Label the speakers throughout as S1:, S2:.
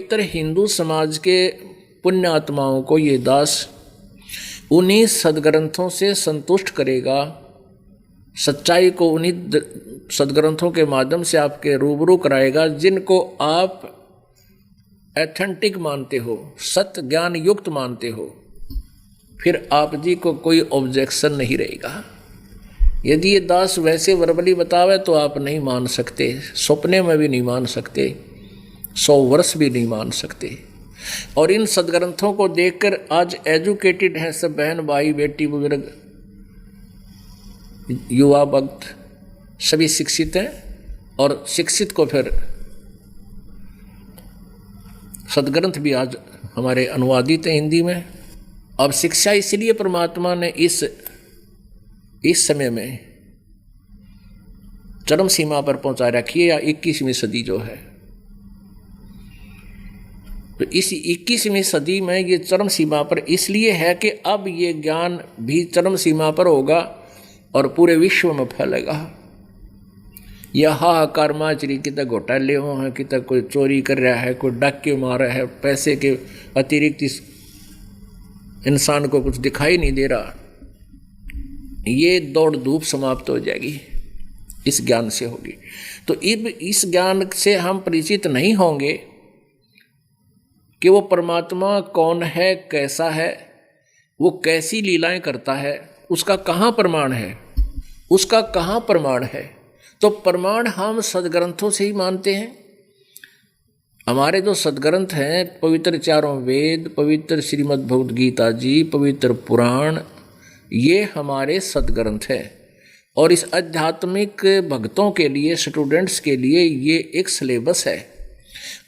S1: पवित्र हिंदू समाज के पुण्य आत्माओं को ये दास उन्हीं सदग्रंथों से संतुष्ट करेगा, सच्चाई को उन्हीं सदग्रंथों के माध्यम से आपके रूबरू कराएगा जिनको आप एथेंटिक मानते हो, सत्य ज्ञान युक्त मानते हो। फिर आप जी को कोई ऑब्जेक्शन नहीं रहेगा। यदि ये दास वैसे वर्बली बतावे तो आप नहीं मान सकते, सपने में भी नहीं मान सकते, 100 वर्ष भी नहीं मान सकते। और इन सदग्रंथों को देखकर आज एजुकेटेड हैं सब बहन भाई बेटी बुजुर्ग युवा भक्त सभी शिक्षित हैं, और शिक्षित को फिर सदग्रंथ भी आज हमारे अनुवादित हैं हिंदी में। अब शिक्षा इसलिए परमात्मा ने इस समय में चरम सीमा पर पहुंचा रखी है, या 21वीं सदी जो है, तो इस 21वीं सदी में ये चरम सीमा पर इसलिए है कि अब ये ज्ञान भी चरम सीमा पर होगा और पूरे विश्व में फैलेगा। यह हाहाकार माचरी कितना घोटाले हो हैं, कितना कोई चोरी कर रहा है, कोई डाके मार रहा है, पैसे के अतिरिक्त इस इंसान को कुछ दिखाई नहीं दे रहा। ये दौड़ धूप समाप्त हो जाएगी, इस ज्ञान से होगी। तो इस ज्ञान से हम परिचित नहीं होंगे कि वो परमात्मा कौन है, कैसा है, वो कैसी लीलाएं करता है, उसका कहाँ प्रमाण है, उसका कहाँ प्रमाण है। तो प्रमाण हम सदग्रंथों से ही मानते हैं। हमारे जो सदग्रंथ हैं, पवित्र चारों वेद, पवित्र श्रीमद् भगवद गीता जी, पवित्र पुराण, ये हमारे सदग्रंथ हैं। और इस आध्यात्मिक भक्तों के लिए, स्टूडेंट्स के लिए ये एक सिलेबस है।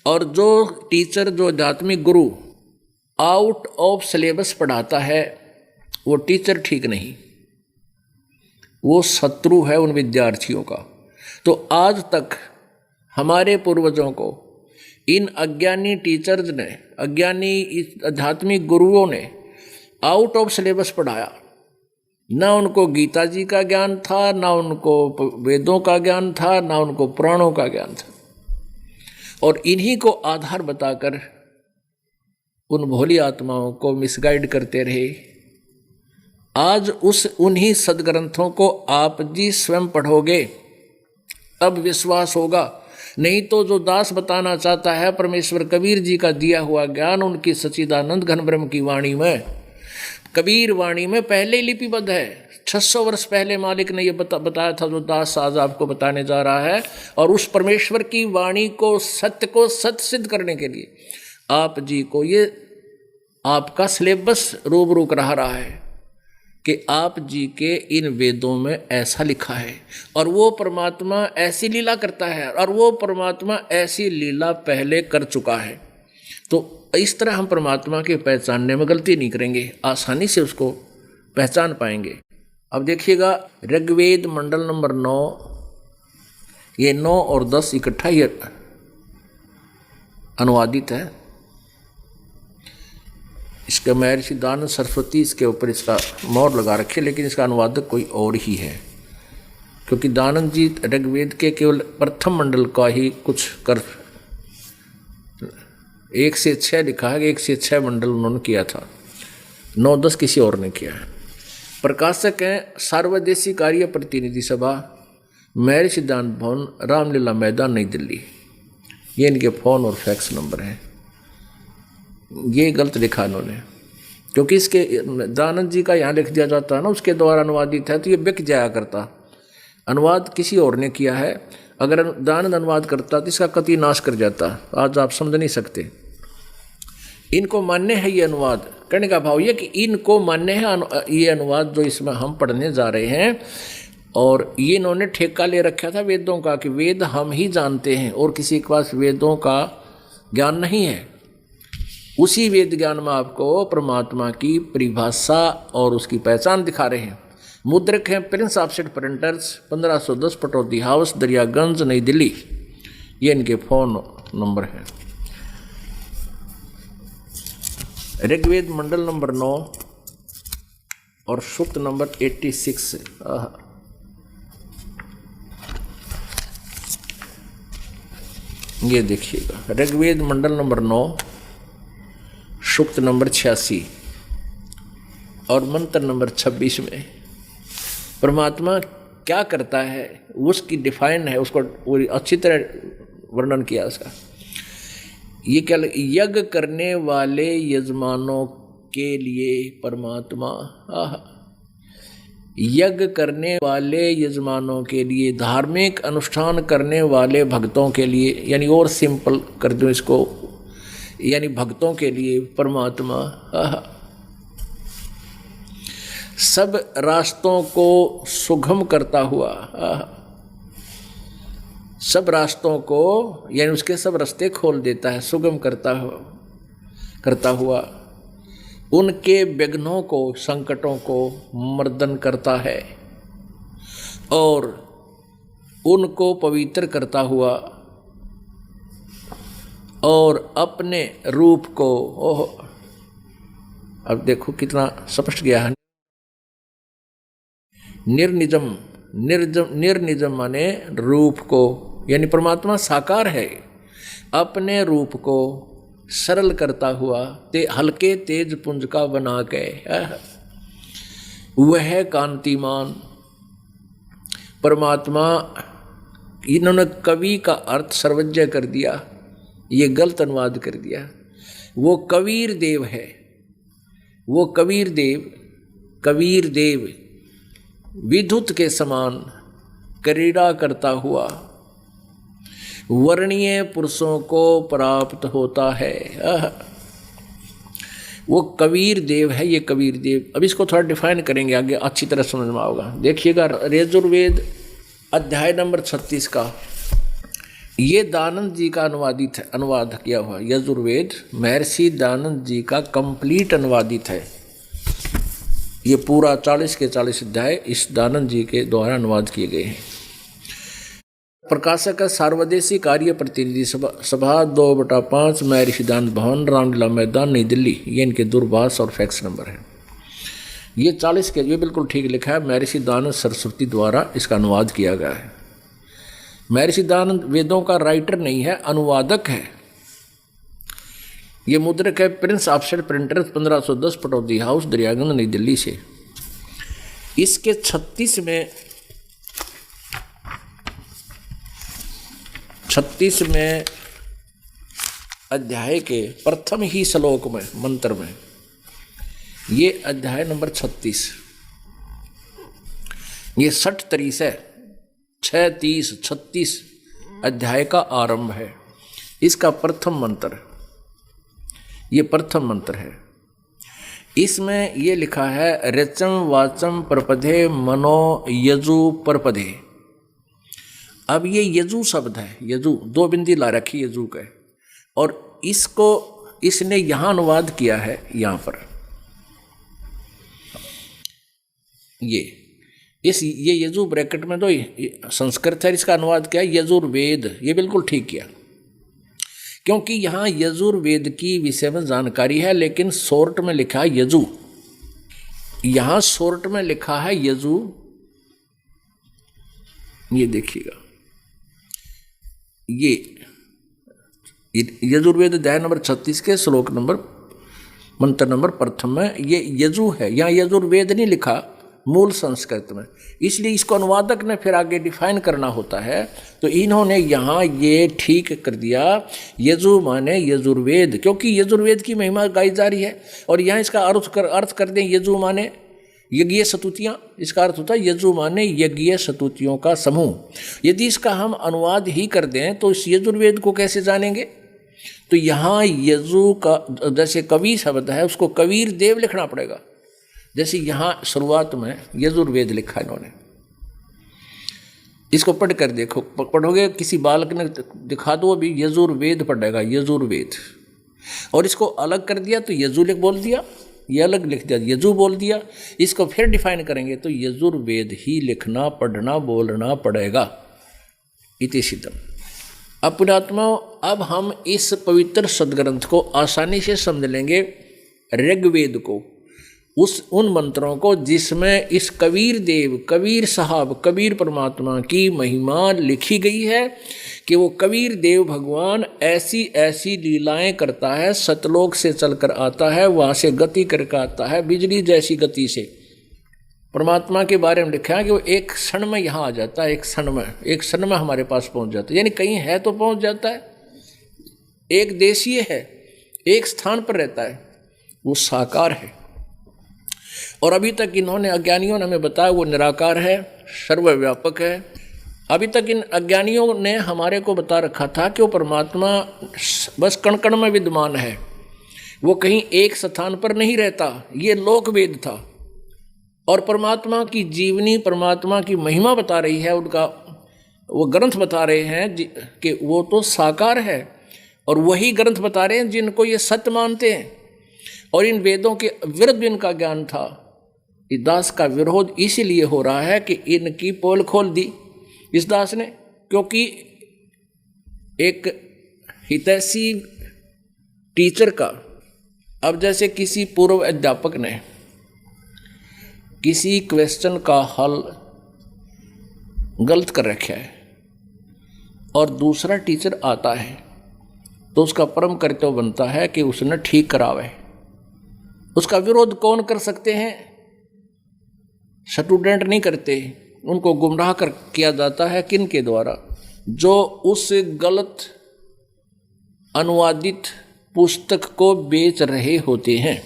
S1: और जो टीचर, जो आध्यात्मिक गुरु आउट ऑफ सिलेबस पढ़ाता है, वो टीचर ठीक नहीं, वो शत्रु है उन विद्यार्थियों का। तो आज तक हमारे पूर्वजों को इन अज्ञानी टीचर्स ने, अज्ञानी आध्यात्मिक गुरुओं ने आउट ऑफ सिलेबस पढ़ाया। ना उनको गीता जी का ज्ञान था, ना उनको वेदों का ज्ञान था, ना उनको पुराणों का ज्ञान था। और इन्हीं को आधार बताकर उन भोली आत्माओं को मिसगाइड करते रहे। आज उन्हीं सदग्रंथों को आप जी स्वयं पढ़ोगे तब विश्वास होगा। नहीं तो जो दास बताना चाहता है परमेश्वर कबीर जी का दिया हुआ ज्ञान उनकी सच्चिदानंद घन ब्रह्म की वाणी में, कबीर वाणी में पहले ही लिपिबद्ध है। 600 वर्ष पहले मालिक ने यह बताया था जो दास आज आपको बताने जा रहा है। और उस परमेश्वर की वाणी को सत्य सिद्ध करने के लिए आप जी को ये आपका सिलेबस रूबरू करा रहा है कि आप जी के इन वेदों में ऐसा लिखा है, और वो परमात्मा ऐसी लीला करता है, और वो परमात्मा ऐसी लीला पहले कर चुका है। तो इस तरह हम परमात्मा के पहचानने में गलती नहीं करेंगे, आसानी से उसको पहचान पाएंगे। अब देखिएगा ऋग्वेद मंडल नंबर 9, ये 9 और 10 इकट्ठा ही अनुवादित है। इसका महर्षि दानंद सरस्वती इसके ऊपर इसका मोहर लगा रखे, लेकिन इसका अनुवादक कोई और ही है, क्योंकि दानंद जी ऋग्वेद के केवल प्रथम मंडल का ही कुछ कर 1 से 6 लिखा है, 1 से 6 मंडल उन्होंने किया था, 9-10 किसी और ने किया है। प्रकाशक हैं सार्वदेशी कार्य प्रतिनिधि सभा, महर्षि दानंद भवन, रामलीला मैदान, नई दिल्ली। ये इनके फ़ोन और फैक्स नंबर हैं। ये गलत लिखा इन्होंने, क्योंकि इसके दानंद जी का यहाँ लिख दिया जाता है ना, उसके द्वारा अनुवादित है, तो ये बिक जाया करता। अनुवाद किसी और ने किया है, अगर दानंद अनुवाद करता तो इसका कति नाश कर जाता। आज आप समझ नहीं सकते। इनको मान्य है ये अनुवाद, कहने का भाव ये कि इनको मान्य है ये अनुवाद जो इसमें हम पढ़ने जा रहे हैं। और ये इन्होंने ठेका ले रखा था वेदों का कि वेद हम ही जानते हैं और किसी के पास वेदों का ज्ञान नहीं है। उसी वेद ज्ञान में आपको परमात्मा की परिभाषा और उसकी पहचान दिखा रहे हैं। मुद्रक हैं Prince offset printers, 1510 Pataudi house, Daryaganj, नई दिल्ली। ये इनके फ़ोन नंबर है। ऋग्वेद मंडल नंबर 9 और सूक्त नंबर 86। ये देखिएगा, ऋग्वेद मंडल नंबर 9 सूक्त नंबर 86 और मंत्र नंबर 26 में परमात्मा क्या करता है उसकी डिफाइन है, उसको अच्छी तरह वर्णन किया उसका। ये क्या, यज्ञ करने वाले यजमानों के लिए परमात्मा, यज्ञ करने वाले यजमानों के लिए, धार्मिक अनुष्ठान करने वाले भक्तों के लिए, यानी और सिंपल कर दो इसको, यानी भक्तों के लिए परमात्मा सब रास्तों को सुगम करता हुआ, सब रास्तों को यानी उसके सब रास्ते खोल देता है, सुगम करता हुआ उनके विघ्नों को, संकटों को मर्दन करता है और उनको पवित्र करता हुआ और अपने रूप को, अब देखो कितना स्पष्ट गया है, निर्निजम माने रूप को, यानी परमात्मा साकार है, अपने रूप को सरल करता हुआ हल्के तेज पुंज का बना के वह कांतिमान परमात्मा। इन्होंने कवि का अर्थ सर्वज्ञ कर दिया, ये गलत अनुवाद कर दिया। वो कबीर देव है, वो कबीर देव विद्युत के समान क्रीड़ा करता हुआ वर्णीय पुरुषों को प्राप्त होता है। वो कबीर देव है, ये कबीर देव। अब इसको थोड़ा डिफाइन करेंगे आगे, अच्छी तरह समझ में आएगा। देखिएगा यजुर्वेद अध्याय नंबर 36 का, ये दानंद जी का अनुवाद किया हुआ यजुर्वेद, महर्षि दानंद जी का कंप्लीट अनुवादित है। ये पूरा 40 के 40 अध्याय इस दानंद जी के द्वारा अनुवाद किए गए हैं। प्रकाशक सार्वदेशी कार्य प्रतिनिधि सभा 2/5 महर्षि दानंद भवन, रामलीला मैदान, नई दिल्ली। ये इनके दूरभाष और फैक्स नंबर है। ये 40 के, ये बिल्कुल ठीक लिखा है, महर्षि दानंद सरस्वती द्वारा इसका अनुवाद किया गया है। महर्षि दानंद वेदों का राइटर नहीं है, अनुवादक है। ये मुद्रक है Prince offset printers 1510 Pataudi house, Daryaganj, नई दिल्ली से। इसके 36वें अध्याय के प्रथम ही श्लोक में, मंत्र में, ये अध्याय नंबर 36, ये 36 अध्याय का आरंभ है। इसका प्रथम मंत्र, ये प्रथम मंत्र है। इसमें ये लिखा है ऋचम वाचम प्रपदे मनो यजु प्रपदे। अब ये यजु शब्द है, यजु 2 बिंदी ला रखी यजु का, और इसको इसने यहां अनुवाद किया है, यहां पर ये यजु ब्रैकेट में तो संस्कृत है, इसका अनुवाद किया यजुर्वेद। ये बिल्कुल ठीक किया, क्योंकि यहाँ यजुर्वेद की विषय में जानकारी है, लेकिन शॉर्ट में लिखा है यजु। यहाँ शॉर्ट में लिखा है यजु, ये देखिएगा, ये यजुर्वेद अध्याय नंबर 36 के श्लोक नंबर, मंत्र नंबर प्रथम में ये यजु है। यहाँ यजुर्वेद नहीं लिखा मूल संस्कृत में, इसलिए इसको अनुवादक ने फिर आगे डिफाइन करना होता है। तो इन्होंने यहाँ ये ठीक कर दिया, यजु माने यजुर्वेद, क्योंकि यजुर्वेद की महिमा गाई जा रही है। और यहाँ इसका अर्थ कर दें यजु माने यज्ञीय स्तुतियाँ, इसका अर्थ होता है यजु माने यज्ञीय स्तुतियों का समूह। यदि इसका हम अनुवाद ही कर दें तो इस यजुर्वेद को कैसे जानेंगे? तो यहाँ यजु का जैसे कवि शब्द है, उसको कबीर देव लिखना पड़ेगा। जैसे यहाँ शुरुआत में यजुर्वेद लिखा इन्होंने, इसको पढ़ कर देखो, पढ़ोगे किसी बालक ने दिखा दो अभी यजुर्वेद पढ़ेगा, यजुर्वेद। और इसको अलग कर दिया तो यजु बोल दिया, ये अलग लिख दिया यजु बोल दिया। इसको फिर डिफाइन करेंगे तो यजुर्वेद ही लिखना, पढ़ना, बोलना पड़ेगा। इति सिद्धम। अपनात्मा, अब हम इस पवित्र सदग्रंथ को आसानी से समझ लेंगे ऋग्वेद को, उन मंत्रों को जिसमें इस कबीर देव, कबीर साहब, कबीर परमात्मा की महिमा लिखी गई है कि वो कबीर देव भगवान ऐसी ऐसी लीलाएं करता है, सतलोक से चलकर आता है, वहाँ से गति करके आता है, बिजली जैसी गति से। परमात्मा के बारे में लिखा है कि वो एक क्षण में यहाँ आ जाता है, एक क्षण में हमारे पास पहुँच जाता है, यानी कहीं है तो पहुँच जाता है। एक देशीय है, एक स्थान पर रहता है, वो साकार है। और अभी तक इन्होंने, अज्ञानियों ने हमें बताया वो निराकार है, सर्वव्यापक है। अभी तक इन अज्ञानियों ने हमारे को बता रखा था कि वो परमात्मा बस कण कण में विद्यमान है, वो कहीं एक स्थान पर नहीं रहता, ये लोकवेद था। और परमात्मा की जीवनी, परमात्मा की महिमा बता रही है, उनका वो ग्रंथ बता रहे हैं कि वो तो साकार है। और वही ग्रंथ बता रहे हैं जिनको ये सत्य मानते हैं। और इन वेदों के विरुद्ध इनका ज्ञान था। इस दास का विरोध इसीलिए हो रहा है कि इनकी पोल खोल दी इस दास ने, क्योंकि एक हितैषी टीचर का, अब जैसे किसी पूर्व अध्यापक ने किसी क्वेश्चन का हल गलत कर रखा है और दूसरा टीचर आता है, तो उसका परम कर्तव्य बनता है कि उसने ठीक करावे। उसका विरोध कौन कर सकते हैं? स्टूडेंट नहीं करते, उनको गुमराह कर किया जाता है। किन के द्वारा? जो उस गलत अनुवादित पुस्तक को बेच रहे होते हैं।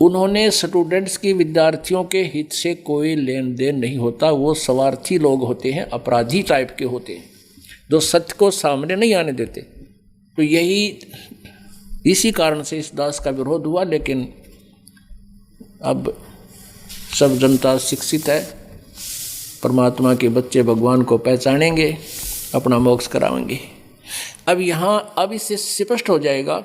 S1: उन्होंने स्टूडेंट्स की, विद्यार्थियों के हित से कोई लेन देन नहीं होता। वो स्वार्थी लोग होते हैं, अपराधी टाइप के होते हैं, जो सत्य को सामने नहीं आने देते। तो इसी कारण से इस दास का विरोध हुआ। लेकिन अब सब जनता शिक्षित है, परमात्मा के बच्चे भगवान को पहचानेंगे, अपना मोक्ष कराएंगे। अब इससे स्पष्ट हो जाएगा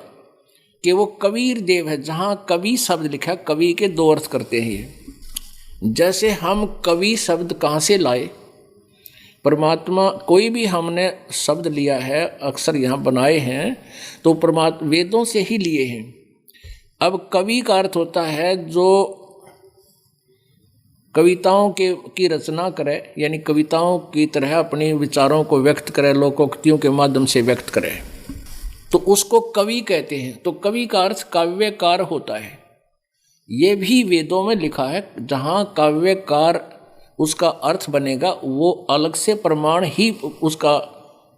S1: कि वो कबीर देव है। जहाँ कवि शब्द लिखा, कवि के दो अर्थ करते हैं ये। जैसे हम कवि शब्द कहाँ से लाए? परमात्मा, कोई भी हमने शब्द लिया है, अक्सर यहाँ बनाए हैं, तो परमात्मा वेदों से ही लिए हैं। अब कवि का अर्थ होता है जो कविताओं की रचना करे, यानी कविताओं की तरह अपने विचारों को व्यक्त करे, लोकोक्तियों के माध्यम से व्यक्त करे, तो उसको कवि कहते हैं। तो कवि का अर्थ काव्यकार होता है। ये भी वेदों में लिखा है। जहाँ काव्यकार उसका अर्थ बनेगा, वो अलग से प्रमाण ही, उसका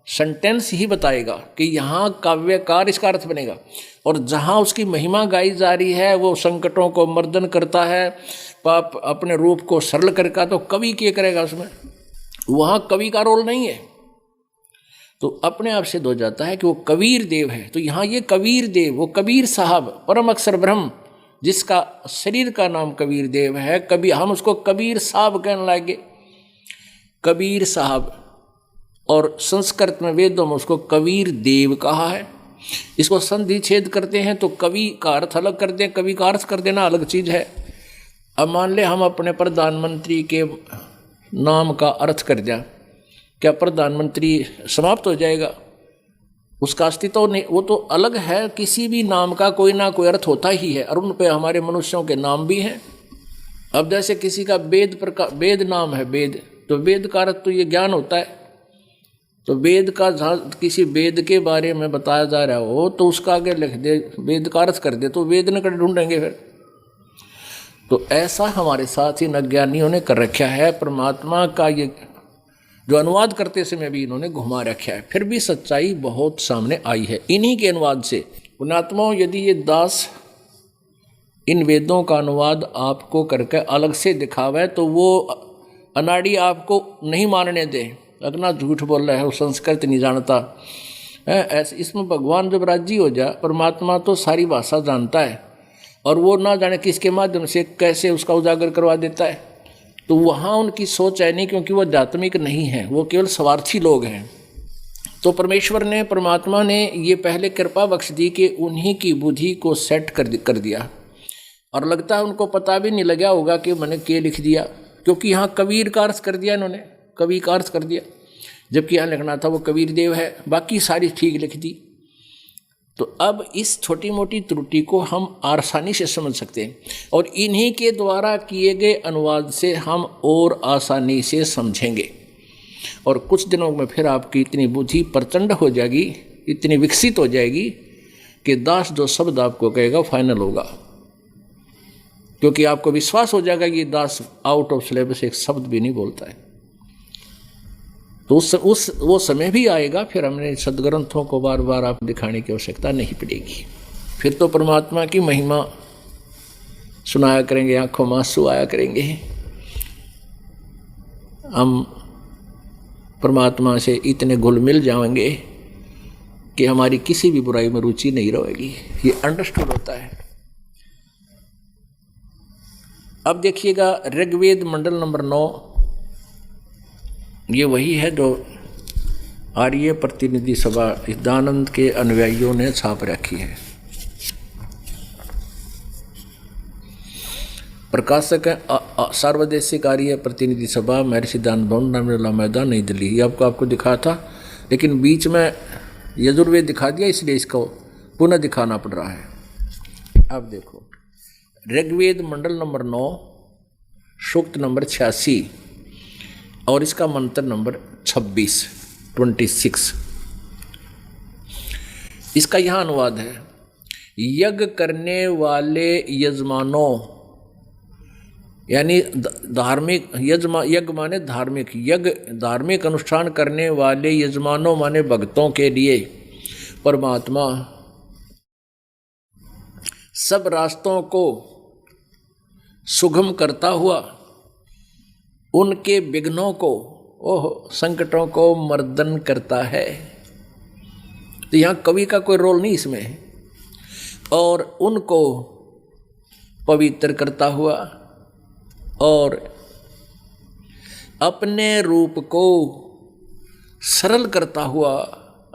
S1: सेंटेंस ही बताएगा कि यहाँ काव्यकार इसका अर्थ बनेगा। और जहाँ उसकी महिमा गाई जा रही है, वो संकटों को मर्दन करता है, पाप अपने रूप को सरल करके, तो कवि क्या करेगा उसमें? वहाँ कवि का रोल नहीं है। तो अपने आप सिद्ध हो जाता है कि वो कबीर देव है। तो यहाँ ये कबीर देव, वो कबीर साहब, परम अक्षर ब्रह्म, जिसका शरीर का नाम कबीर देव है, कभी हम उसको कबीर साहब कहने लगे, कबीर साहब। और संस्कृत में, वेदों में उसको कबीर देव कहा है। इसको संधि छेद करते हैं तो कवि का अर्थ अलग कर दें, कवि का अर्थ कर देना अलग चीज़ है। अब मान ले हम अपने प्रधानमंत्री के नाम का अर्थ कर दें, क्या प्रधानमंत्री समाप्त हो जाएगा? उसका अस्तित्व नहीं, वो तो अलग है। किसी भी नाम का कोई ना कोई अर्थ होता ही है, और उन पे हमारे मनुष्यों के नाम भी हैं। अब जैसे किसी का वेद नाम है, वेद, तो वेद का अर्थ तो ये ज्ञान होता है। तो वेद का, जहाँ किसी वेद के बारे में बताया जा रहा हो तो उसका आगे लिख दे, वेद का अर्थ कर दे, तो वेद न कर ढूंढेंगे फिर। तो ऐसा हमारे साथ इन अज्ञानियों ने कर रखा है। परमात्मा का ये जो अनुवाद करते समय भी इन्होंने घुमा रखा है, फिर भी सच्चाई बहुत सामने आई है इन्हीं के अनुवाद से। पुण्यात्माओं, यदि ये दास इन वेदों का अनुवाद आपको करके अलग से दिखावे तो वो अनाड़ी आपको नहीं मानने दे, अगना झूठ बोल रहा है, वो संस्कृत नहीं जानता है। ऐसे इसमें भगवान जब राजी हो जाए, परमात्मा तो सारी भाषा जानता है, और वो ना जाने किसके माध्यम से कैसे उसका उजागर करवा देता है। तो वहाँ उनकी सोच है नहीं, क्योंकि वो आध्यात्मिक नहीं है, वो केवल स्वार्थी लोग हैं। तो परमेश्वर ने, परमात्मा ने ये पहले कृपा बख्श दी कि उन्हीं की बुद्धि को सेट कर दिया, और लगता है उनको पता भी नहीं लगा होगा कि मैंने क्या लिख दिया, क्योंकि यहाँ कबीर का अर्थ कर दिया इन्होंने, कवि का अर्थ कर दिया, जबकि यहाँ लिखना था वो कबीर देव है, बाकी सारी ठीक लिख दी। तो अब इस छोटी मोटी त्रुटि को हम आसानी से समझ सकते हैं और इन्हीं के द्वारा किए गए अनुवाद से हम और आसानी से समझेंगे। और कुछ दिनों में फिर आपकी इतनी बुद्धि प्रचंड हो जाएगी, इतनी विकसित हो जाएगी कि दास जो शब्द आपको कहेगा फाइनल होगा, क्योंकि आपको विश्वास हो जाएगा कि दास आउट ऑफ सिलेबस एक शब्द भी नहीं बोलता है। तो वो समय भी आएगा, फिर हमने सदग्रंथों को बार बार आप दिखाने की आवश्यकता नहीं पड़ेगी। फिर तो परमात्मा की महिमा सुनाया करेंगे, आंखों में आंसू आया करेंगे, हम परमात्मा से इतने घुल मिल जाएंगे कि हमारी किसी भी बुराई में रुचि नहीं रहेगी। ये अंडरस्टूड होता है। अब देखिएगा ऋग्वेद मंडल नंबर 9, ये वही है जो आर्य प्रतिनिधि सभा सिद्धानंद के अनुयायियों ने छाप रखी है। प्रकाशक है सार्वदेशिक आर्य प्रतिनिधि सभा, महर्षि सिद्धांत भवन, नर्मदा मैदान, नई दिल्ली। ये आपको दिखा था, लेकिन बीच में यजुर्वेद दिखा दिया, इसलिए इसको पुनः दिखाना पड़ रहा है। अब देखो ऋग्वेद मंडल नंबर 9 सूक्त नंबर 86 और इसका मंत्र नंबर 26। इसका यहाँ अनुवाद है, यज्ञ करने वाले यजमानों, यानी धार्मिक यज्ञ माने धार्मिक, यज्ञ धार्मिक अनुष्ठान करने वाले यजमानों माने भक्तों के लिए परमात्मा सब रास्तों को सुगम करता हुआ उनके विघ्नों को, संकटों को मर्दन करता है। तो यहाँ कवि का कोई रोल नहीं इसमें है। और उनको पवित्र करता हुआ और अपने रूप को सरल करता हुआ,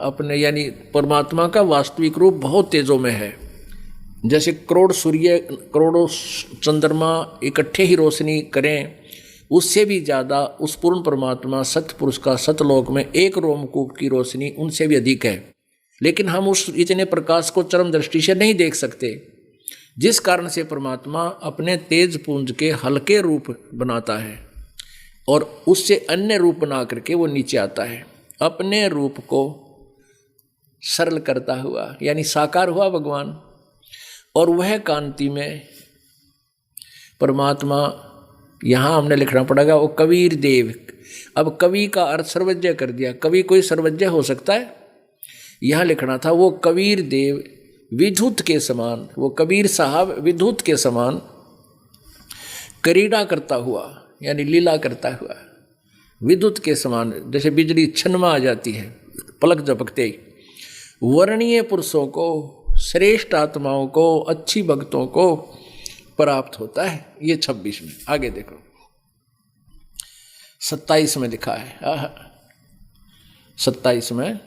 S1: अपने यानी परमात्मा का वास्तविक रूप बहुत तेजों में है। जैसे करोड़ सूर्य करोड़ों चंद्रमा इकट्ठे ही रोशनी करें, उससे भी ज़्यादा उस पूर्ण परमात्मा सतपुरुष का सतलोक में एक रोमकूप की रोशनी उनसे भी अधिक है। लेकिन हम उस इतने प्रकाश को चरम दृष्टि से नहीं देख सकते, जिस कारण से परमात्मा अपने तेज पुंज के हल्के रूप बनाता है और उससे अन्य रूप बना करके वो नीचे आता है। अपने रूप को सरल करता हुआ यानी साकार हुआ भगवान, और वह कांति में परमात्मा, यहाँ हमने लिखना पड़ेगा वो कबीर देव। अब कवि का अर्थ सर्वज्ञ कर दिया, कवि कोई सर्वज्ञ हो सकता है? यहाँ लिखना था वो कबीर देव विद्युत के समान, वो कबीर साहब विद्युत के समान क्रीड़ा करता हुआ यानी लीला करता हुआ, विद्युत के समान, जैसे बिजली क्षण में आ जाती है पलक झपकते, वर्णीय पुरुषों को, श्रेष्ठ आत्माओं को, अच्छी भक्तों को प्राप्त होता है। ये 26 में। आगे देखो 27 में लिखा है, 27 में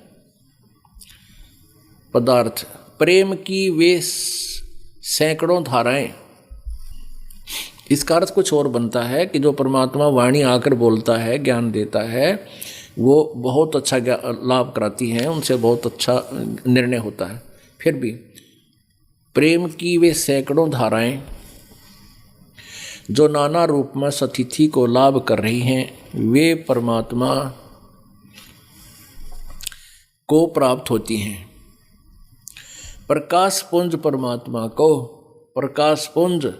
S1: पदार्थ प्रेम की वे सैकड़ों धाराएं। इसका अर्थ कुछ और बनता है कि जो परमात्मा वाणी आकर बोलता है, ज्ञान देता है, वो बहुत अच्छा लाभ कराती हैं, उनसे बहुत अच्छा निर्णय होता है। फिर भी प्रेम की वे सैकड़ों धाराएं जो नाना रूप में सतिथि को लाभ कर रही हैं, वे परमात्मा को प्राप्त होती हैं। प्रकाश पुंज परमात्मा को, प्रकाश पुंज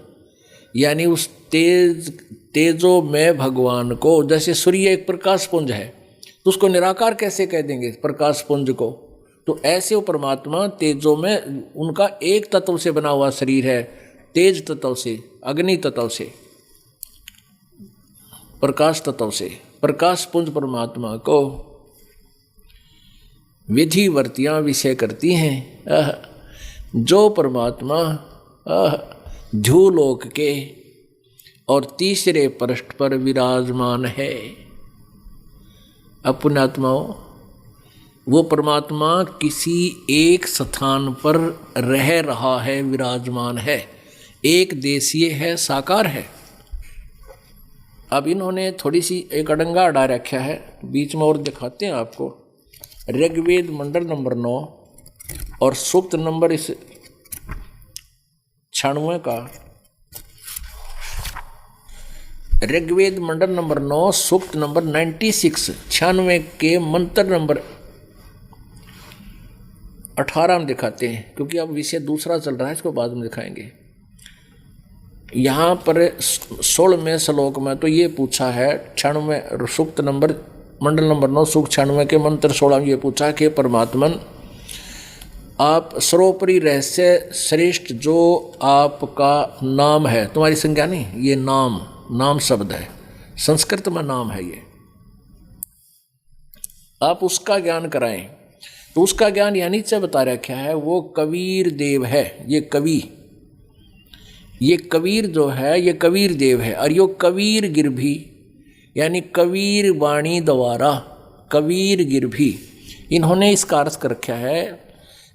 S1: यानी उस तेजो में भगवान को, जैसे सूर्य एक प्रकाश पुंज है तो उसको निराकार कैसे कह देंगे प्रकाश पुंज को? तो ऐसे वो परमात्मा तेजो में, उनका एक तत्व से बना हुआ शरीर है, तेज तत्व से, अग्नि तत्व से, प्रकाश तत्व से, प्रकाश पुंज परमात्मा को विधिवर्तियां विषय करती हैं। जो परमात्मा ध्युलोक के और तीसरे पृष्ठ पर विराजमान है। पुण्यात्माओं, वो परमात्मा किसी एक स्थान पर रह रहा है, विराजमान है, एक देशीय है, साकार है। अब इन्होंने थोड़ी सी एक अड़ंगा अड़ा रखा है, बीच में और दिखाते हैं आपको। ऋग्वेद मंडल नंबर 9 और सूक्त नंबर इस 96 का ऋग्वेद मंडल नंबर 9 सूक्त नंबर 96 96 के मंत्र नंबर 18 में दिखाते हैं, क्योंकि अब विषय दूसरा चल रहा है, इसको बाद में दिखाएंगे। यहाँ पर 16वें श्लोक में तो ये पूछा है 96 सूक्त नंबर मंडल नंबर 9 सूक्त 96 के मंत्र 16 में ये पूछा कि परमात्मन आप सर्वोपरि रहस्य श्रेष्ठ जो आपका नाम है, तुम्हारी संज्ञा नहीं, ये नाम शब्द है, संस्कृत में नाम है ये, आप उसका ज्ञान कराएं। तो उसका ज्ञान यहाँ नीचे बता रखा है, वो कबीर देव है। ये कबीर जो है ये कबीर देव है, और यो कबीर गिरभी यानी कबीर वाणी द्वारा, कबीर गिरभी इन्होंने इसका अर्थ कर रखा है,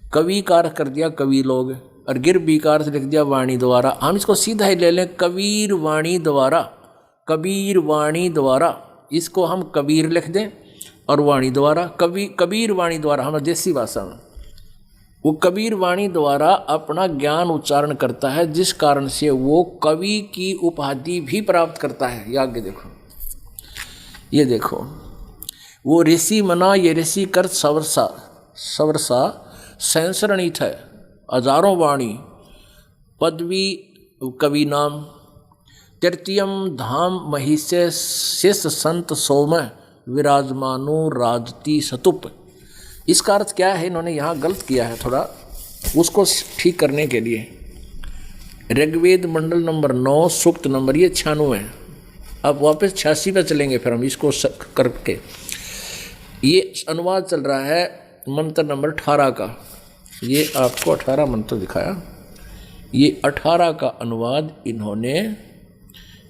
S1: कवि का अर्थ कर दिया कवि लोग, और गिरभी का अर्थ लिख दिया वाणी द्वारा। हम इसको सीधा ही ले लें, कबीर वाणी द्वारा, कबीर वाणी द्वारा, इसको हम कबीर लिख दें और वाणी द्वारा, कबीर वाणी द्वारा हमारे देसी भाषा में, वो कबीर वाणी द्वारा अपना ज्ञान उच्चारण करता है, जिस कारण से वो कवि की उपाधि भी प्राप्त करता है। ये आगे देखो, ये देखो, वो ऋषि मना, ये ऋषि कर सवरसा सैंसरणित है, हजारों वाणी पदवी कवि नाम, तृतीयम धाम महिष्य शेष संत सोम विराजमानो राजती सतुप। इसका अर्थ क्या है, इन्होंने यहाँ गलत किया है थोड़ा, उसको ठीक करने के लिए ऋग्वेद मंडल नंबर 9 सूक्त नंबर ये 96 है। अब वापस 86 पे चलेंगे, फिर हम इसको करके, ये अनुवाद चल रहा है मंत्र नंबर 18 का, ये आपको 18 मंत्र दिखाया, ये 18 का अनुवाद इन्होंने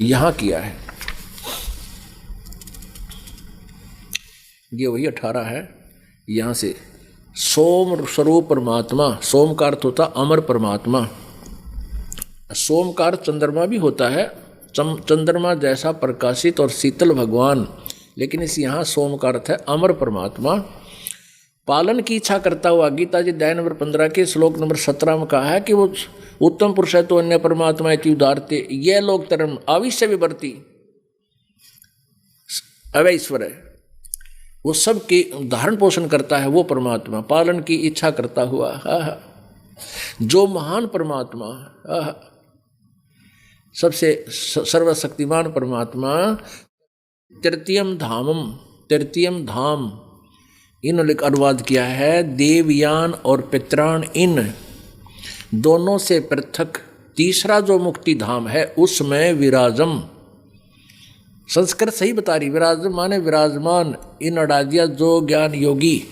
S1: यहाँ किया है, ये वही 18 है। यहाँ से सोम स्वरूप परमात्मा, सोम का अर्थ होता अमर परमात्मा, सोम का अर्थ चंद्रमा भी होता है, चंद्रमा जैसा प्रकाशित और शीतल भगवान, लेकिन इस यहाँ सोम का अर्थ है अमर परमात्मा। पालन की इच्छा करता हुआ, गीता जी अध्याय नंबर 15 के श्लोक नंबर 17 में कहा है कि वो उत्तम पुरुष है तो अन्य परमात्मा इति उदारते, यह लोग तरम आविश्य विवर्ती अवैश्वर है, वो सबके धारण पोषण करता है, वो परमात्मा पालन की इच्छा करता हुआ, जो महान परमात्मा, सबसे सर्वशक्तिमान परमात्मा, तृतीयम धाम इन्होंने अनुवाद किया है, देवयान और पित्रान इन दोनों से पृथक तीसरा जो मुक्ति धाम है उसमें विराजम, संस्कृत सही बता रही, विराजम माने विराजमान, इन अड़ा दिया जो ज्ञान योगी,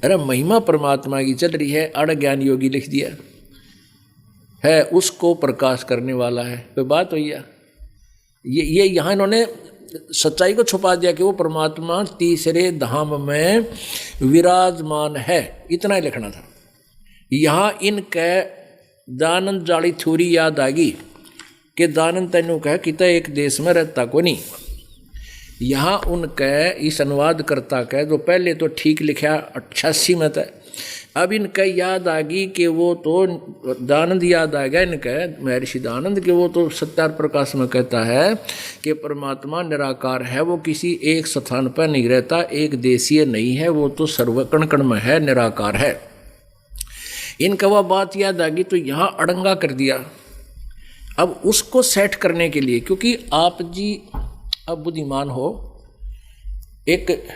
S1: अरे महिमा परमात्मा की चल रही है, अड़ ज्ञान योगी लिख दिया है, उसको प्रकाश करने वाला है। कोई बात हुई है, ये यहाँ इन्होंने सच्चाई को छुपा दिया कि वो परमात्मा तीसरे धाम में विराजमान है, इतना ही लिखना था। यहाँ इनके दानंद जाली थ्योरी याद आ गई कि दानंद तेनू कह कि एक देश में रहता को नहीं। यहाँ उनके इस अनुवाद करता कह जो पहले तो ठीक लिखा 88 में था, अब इनका याद आ गई कि वो तो दानंद याद आ गया इनके महर्षि दानंद के, वो तो सत्यार प्रकाश में कहता है कि परमात्मा निराकार है, वो किसी एक स्थान पर नहीं रहता, एक देशीय नहीं है, वो तो सर्व कण कण में है, निराकार है। इनका वह बात याद आ गई तो यहाँ अड़ंगा कर दिया। अब उसको सेट करने के लिए, क्योंकि आप जी अब बुद्धिमान हो, एक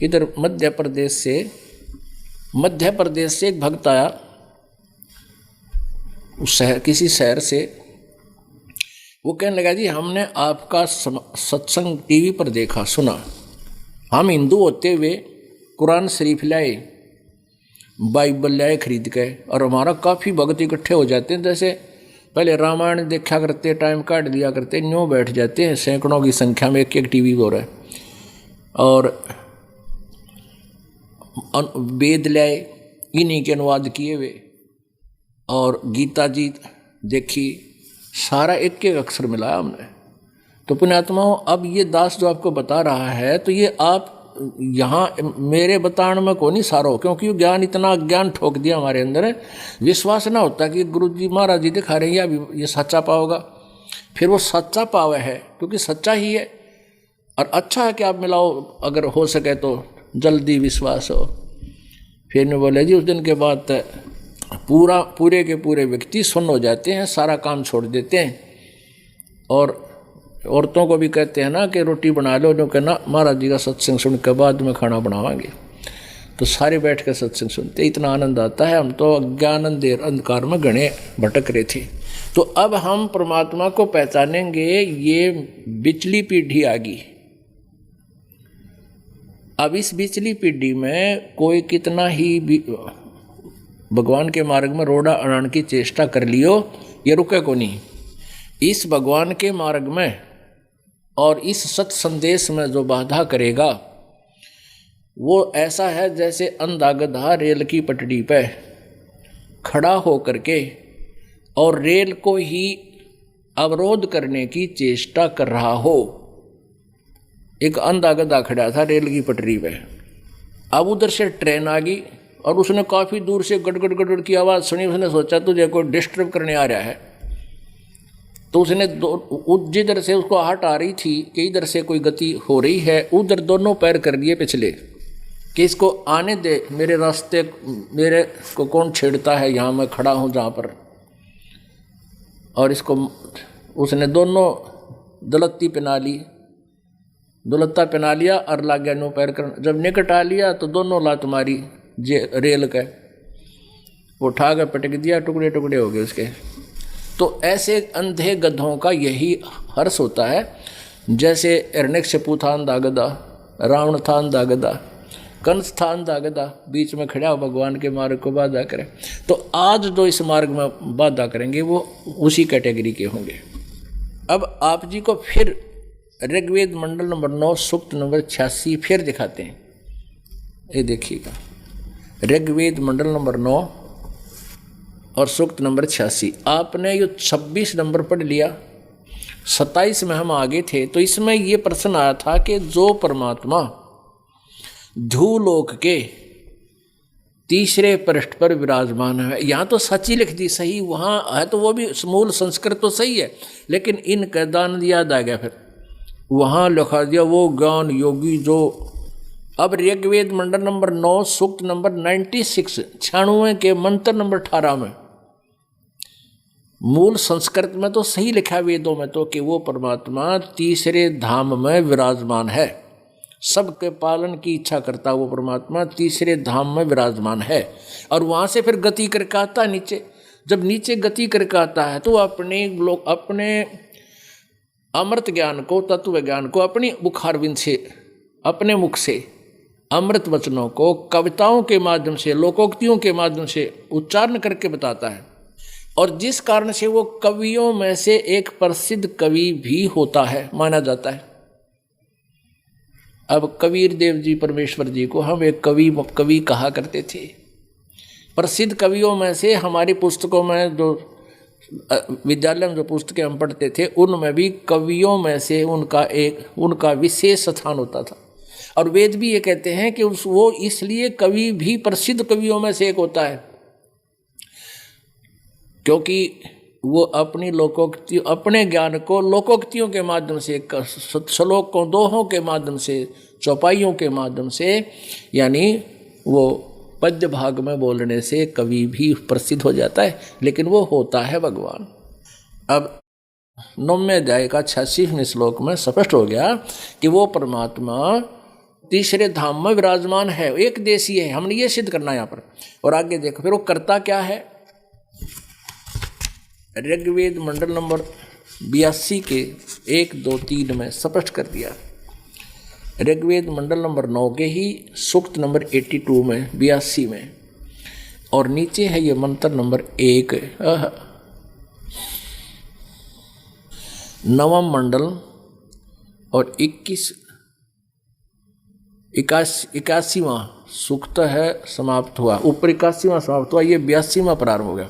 S1: इधर मध्य प्रदेश से एक भक्त आया उस शहर, किसी शहर से, वो कहने लगा जी हमने आपका सत्संग टीवी पर देखा सुना, हम हिंदू होते हुए कुरान शरीफ लाए, बाइबल लाए खरीद के, और हमारा काफ़ी भक्त इकट्ठे हो जाते हैं, जैसे पहले रामायण देखा करते, टाइम काट दिया करते, न्यों बैठ जाते हैं सैकड़ों की संख्या में, एक एक टीवी हो रहा है, और वेद लाए इन्हीं के अनुवाद किए हुए, और गीता जी देखी, सारा एक एक अक्षर मिलाया हमने। तो पुण्यात्माओं, अब ये दास जो आपको बता रहा है, तो ये आप यहाँ मेरे बताने में को नहीं सारो, क्योंकि ज्ञान इतना ज्ञान ठोक दिया हमारे अंदर, विश्वास ना होता कि गुरु जी महाराज जी दिखा रहे हैं या ये सच्चा पाओगा। फिर वो सच्चा पावे है क्योंकि सच्चा ही है, और अच्छा है कि आप मिलाओ, अगर हो सके तो जल्दी विश्वास हो। फिर ने बोले जी उस दिन के बाद पूरे के पूरे व्यक्ति सुन्न हो जाते हैं, सारा काम छोड़ देते हैं, और औरतों को भी कहते हैं ना कि रोटी बना लो, जो कहना महाराज जी का सत्संग सुन के बाद में खाना बनावांगे, तो सारे बैठ कर सत्संग सुनते, इतना आनंद आता है। हम तो अज्ञान अंधकार में घने भटक रहे थे। तो अब हम परमात्मा को पहचानेंगे, ये बिचली पीढ़ी आ गई। अब इस बिचली पीढ़ी में कोई कितना ही भगवान के मार्ग में रोड़ा अड़ाने की चेष्टा कर लियो, ये रुके को नहीं। इस भगवान के मार्ग में और इस सत संदेश में जो बाधा करेगा वो ऐसा है जैसे अंधा गधा रेल की पटड़ी पे खड़ा हो करके और रेल को ही अवरोध करने की चेष्टा कर रहा हो। एक अंधा गधा खड़ा था रेल की पटरी पे, अब उधर से ट्रेन आ गई और उसने काफ़ी दूर से गड़गड़ गड़गड़ की आवाज़ सुनी। उसने सोचा तुझे कोई डिस्टर्ब करने आ रहा है, तो उसने जिधर से उसको आहट आ रही थी कि इधर से कोई गति हो रही है, उधर दोनों पैर कर दिए पिछले कि इसको आने दे, मेरे रास्ते मेरे को कौन छेड़ता है, यहाँ मैं खड़ा हूँ जहाँ पर। और इसको उसने दोनों दुलत्ती पहना ली, दुलत्ता पहना लिया और लाग गया नो पैर कर। जब निकट आ लिया तो दोनों लात मारी रेल का, वो उठा कर पटक दिया, टुकड़े टुकड़े हो गए उसके। तो ऐसे अंधे गधों का यही हर्ष होता है। जैसे हिरण्यकशिपु था अंधा गधा, रावण था अंधा गधा, कंस था अंधा गधा, बीच में खड़ा भगवान के मार्ग को बाधा करे। तो आज जो इस मार्ग में बाधा करेंगे वो उसी कैटेगरी के होंगे। अब आप जी को फिर ऋग्वेद मंडल नंबर 9 सूक्त नंबर 86 फिर दिखाते हैं। ये देखिएगा, ऋग्वेद मंडल नंबर 9 और सूक्त नंबर 86। आपने ये 26 नंबर पढ़ लिया, 27 में हम आगे थे। तो इसमें ये प्रश्न आया था कि जो परमात्मा धूलोक के तीसरे पृष्ठ पर विराजमान है, यहाँ तो सच ही लिख दी, सही वहाँ है तो वो भी मूल संस्कृत तो सही है, लेकिन इनका दान याद आ गया, फिर वहाँ लिखा दिया वो ज्ञान योगी जो। अब ऋग्वेद मंडल नंबर 9 सूक्त नंबर 96 96 के मंत्र नंबर 18 में मूल संस्कृत में तो सही लिखा वेदों में तो कि वो परमात्मा तीसरे धाम में विराजमान है, सबके पालन की इच्छा करता वो परमात्मा तीसरे धाम में विराजमान है। और वहाँ से फिर गति करके आता है नीचे। जब नीचे गति करके आता है तो अपने लोग अपने अमृत ज्ञान को, तत्व ज्ञान को अपनी मुखारविंद से, अपने मुख से अमृत वचनों को कविताओं के माध्यम से, लोकोक्तियों के माध्यम से उच्चारण करके बताता है। और जिस कारण से वो कवियों में से एक प्रसिद्ध कवि भी होता है, माना जाता है। अब कबीर देव जी परमेश्वर जी को हम एक कवि कहा करते थे। प्रसिद्ध कवियों में से हमारी पुस्तकों में जो विद्यालय में जो पुस्तकें हम पढ़ते थे उनमें भी कवियों में से उनका विशेष स्थान होता था। और वेद भी ये कहते हैं कि वो इसलिए कवि भी प्रसिद्ध कवियों में से एक होता है क्योंकि वो अपनी लोकोक्ति, अपने ज्ञान को लोकोक्तियों के माध्यम से, श्लोकों दोहों के माध्यम से, चौपाइयों के माध्यम से, यानी वो पद्य भाग में बोलने से कवि भी प्रसिद्ध हो जाता है, लेकिन वो होता है भगवान। अब 9वें अध्याय का 86वें श्लोक में स्पष्ट हो गया कि वो परमात्मा तीसरे धाम में विराजमान है, एक देशी है। हमने ये सिद्ध करना है यहाँ पर। और आगे देखो फिर वो करता क्या है। ऋग्वेद मंडल नंबर 82 के 1, 2, 3 में स्पष्ट कर दिया। ऋग्वेद मंडल नंबर 9 के ही सूक्त नंबर 82 में, 82 में, और नीचे है ये मंत्र नंबर 1, 9वां मंडल और 81वां सूक्त है, समाप्त हुआ। ऊपर 81वां समाप्त हुआ, ये 82वां प्रारंभ हो गया।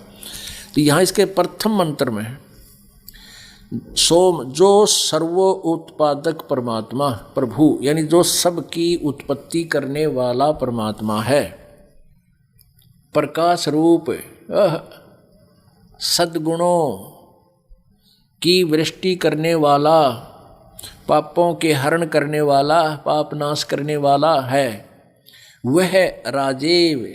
S1: तो यहाँ इसके प्रथम मंत्र में सोम जो सर्व उत्पादक परमात्मा प्रभु, यानी जो सबकी उत्पत्ति करने वाला परमात्मा है, प्रकाश रूप सद्गुणों की वृष्टि करने वाला, पापों के हरण करने वाला, पाप नाश करने वाला है, वह राजेव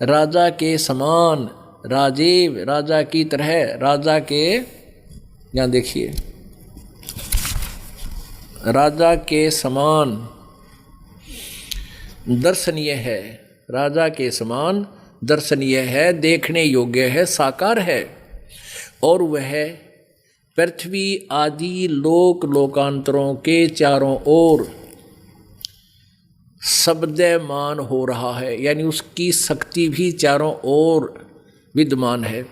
S1: राजा के समान, राजेव राजा की तरह, राजा के, यहाँ देखिए, राजा के समान दर्शनीय है, राजा के समान दर्शनीय है, देखने योग्य है, साकार है। और वह पृथ्वी आदि लोक लोकांतरों के चारों ओर शब्दमान हो रहा है, यानी उसकी शक्ति भी चारों ओर विद्यमान है।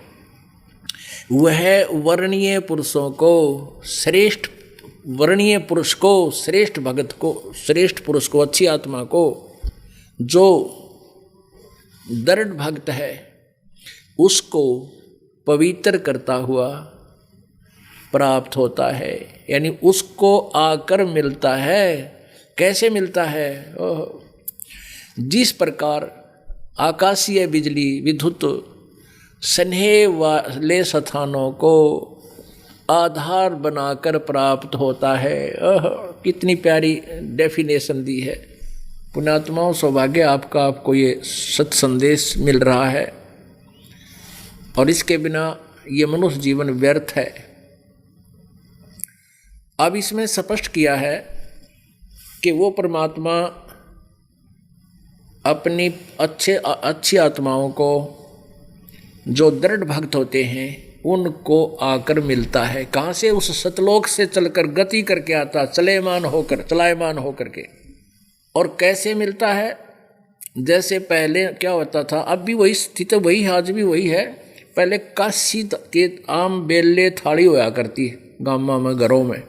S1: वह वर्णीय पुरुषों को श्रेष्ठ, वर्णीय पुरुष को, श्रेष्ठ भगत को, श्रेष्ठ पुरुष को, अच्छी आत्मा को, जो दृढ़ भक्त है, उसको पवित्र करता हुआ प्राप्त होता है, यानी उसको आकर मिलता है। कैसे मिलता है? जिस प्रकार आकाशीय बिजली विद्युत स्नेह वाले स्थानों को आधार बनाकर प्राप्त होता है। कितनी प्यारी डेफिनेशन दी है। पुण्यात्माओं, सौभाग्य आपका, आपको ये सत संदेश मिल रहा है, और इसके बिना ये मनुष्य जीवन व्यर्थ है। अब इसमें स्पष्ट किया है कि वो परमात्मा अपनी अच्छी आत्माओं को, जो दृढ़ भक्त होते हैं, उनको आकर मिलता है। कहाँ से? उस सतलोक से चलकर गति करके आता, चलायमान होकर के। और कैसे मिलता है? जैसे पहले क्या होता था, अब भी वही स्थिति वही है, आज भी वही है। पहले काशी के आम बेले थाली होया करती है गाँव में, घरों में,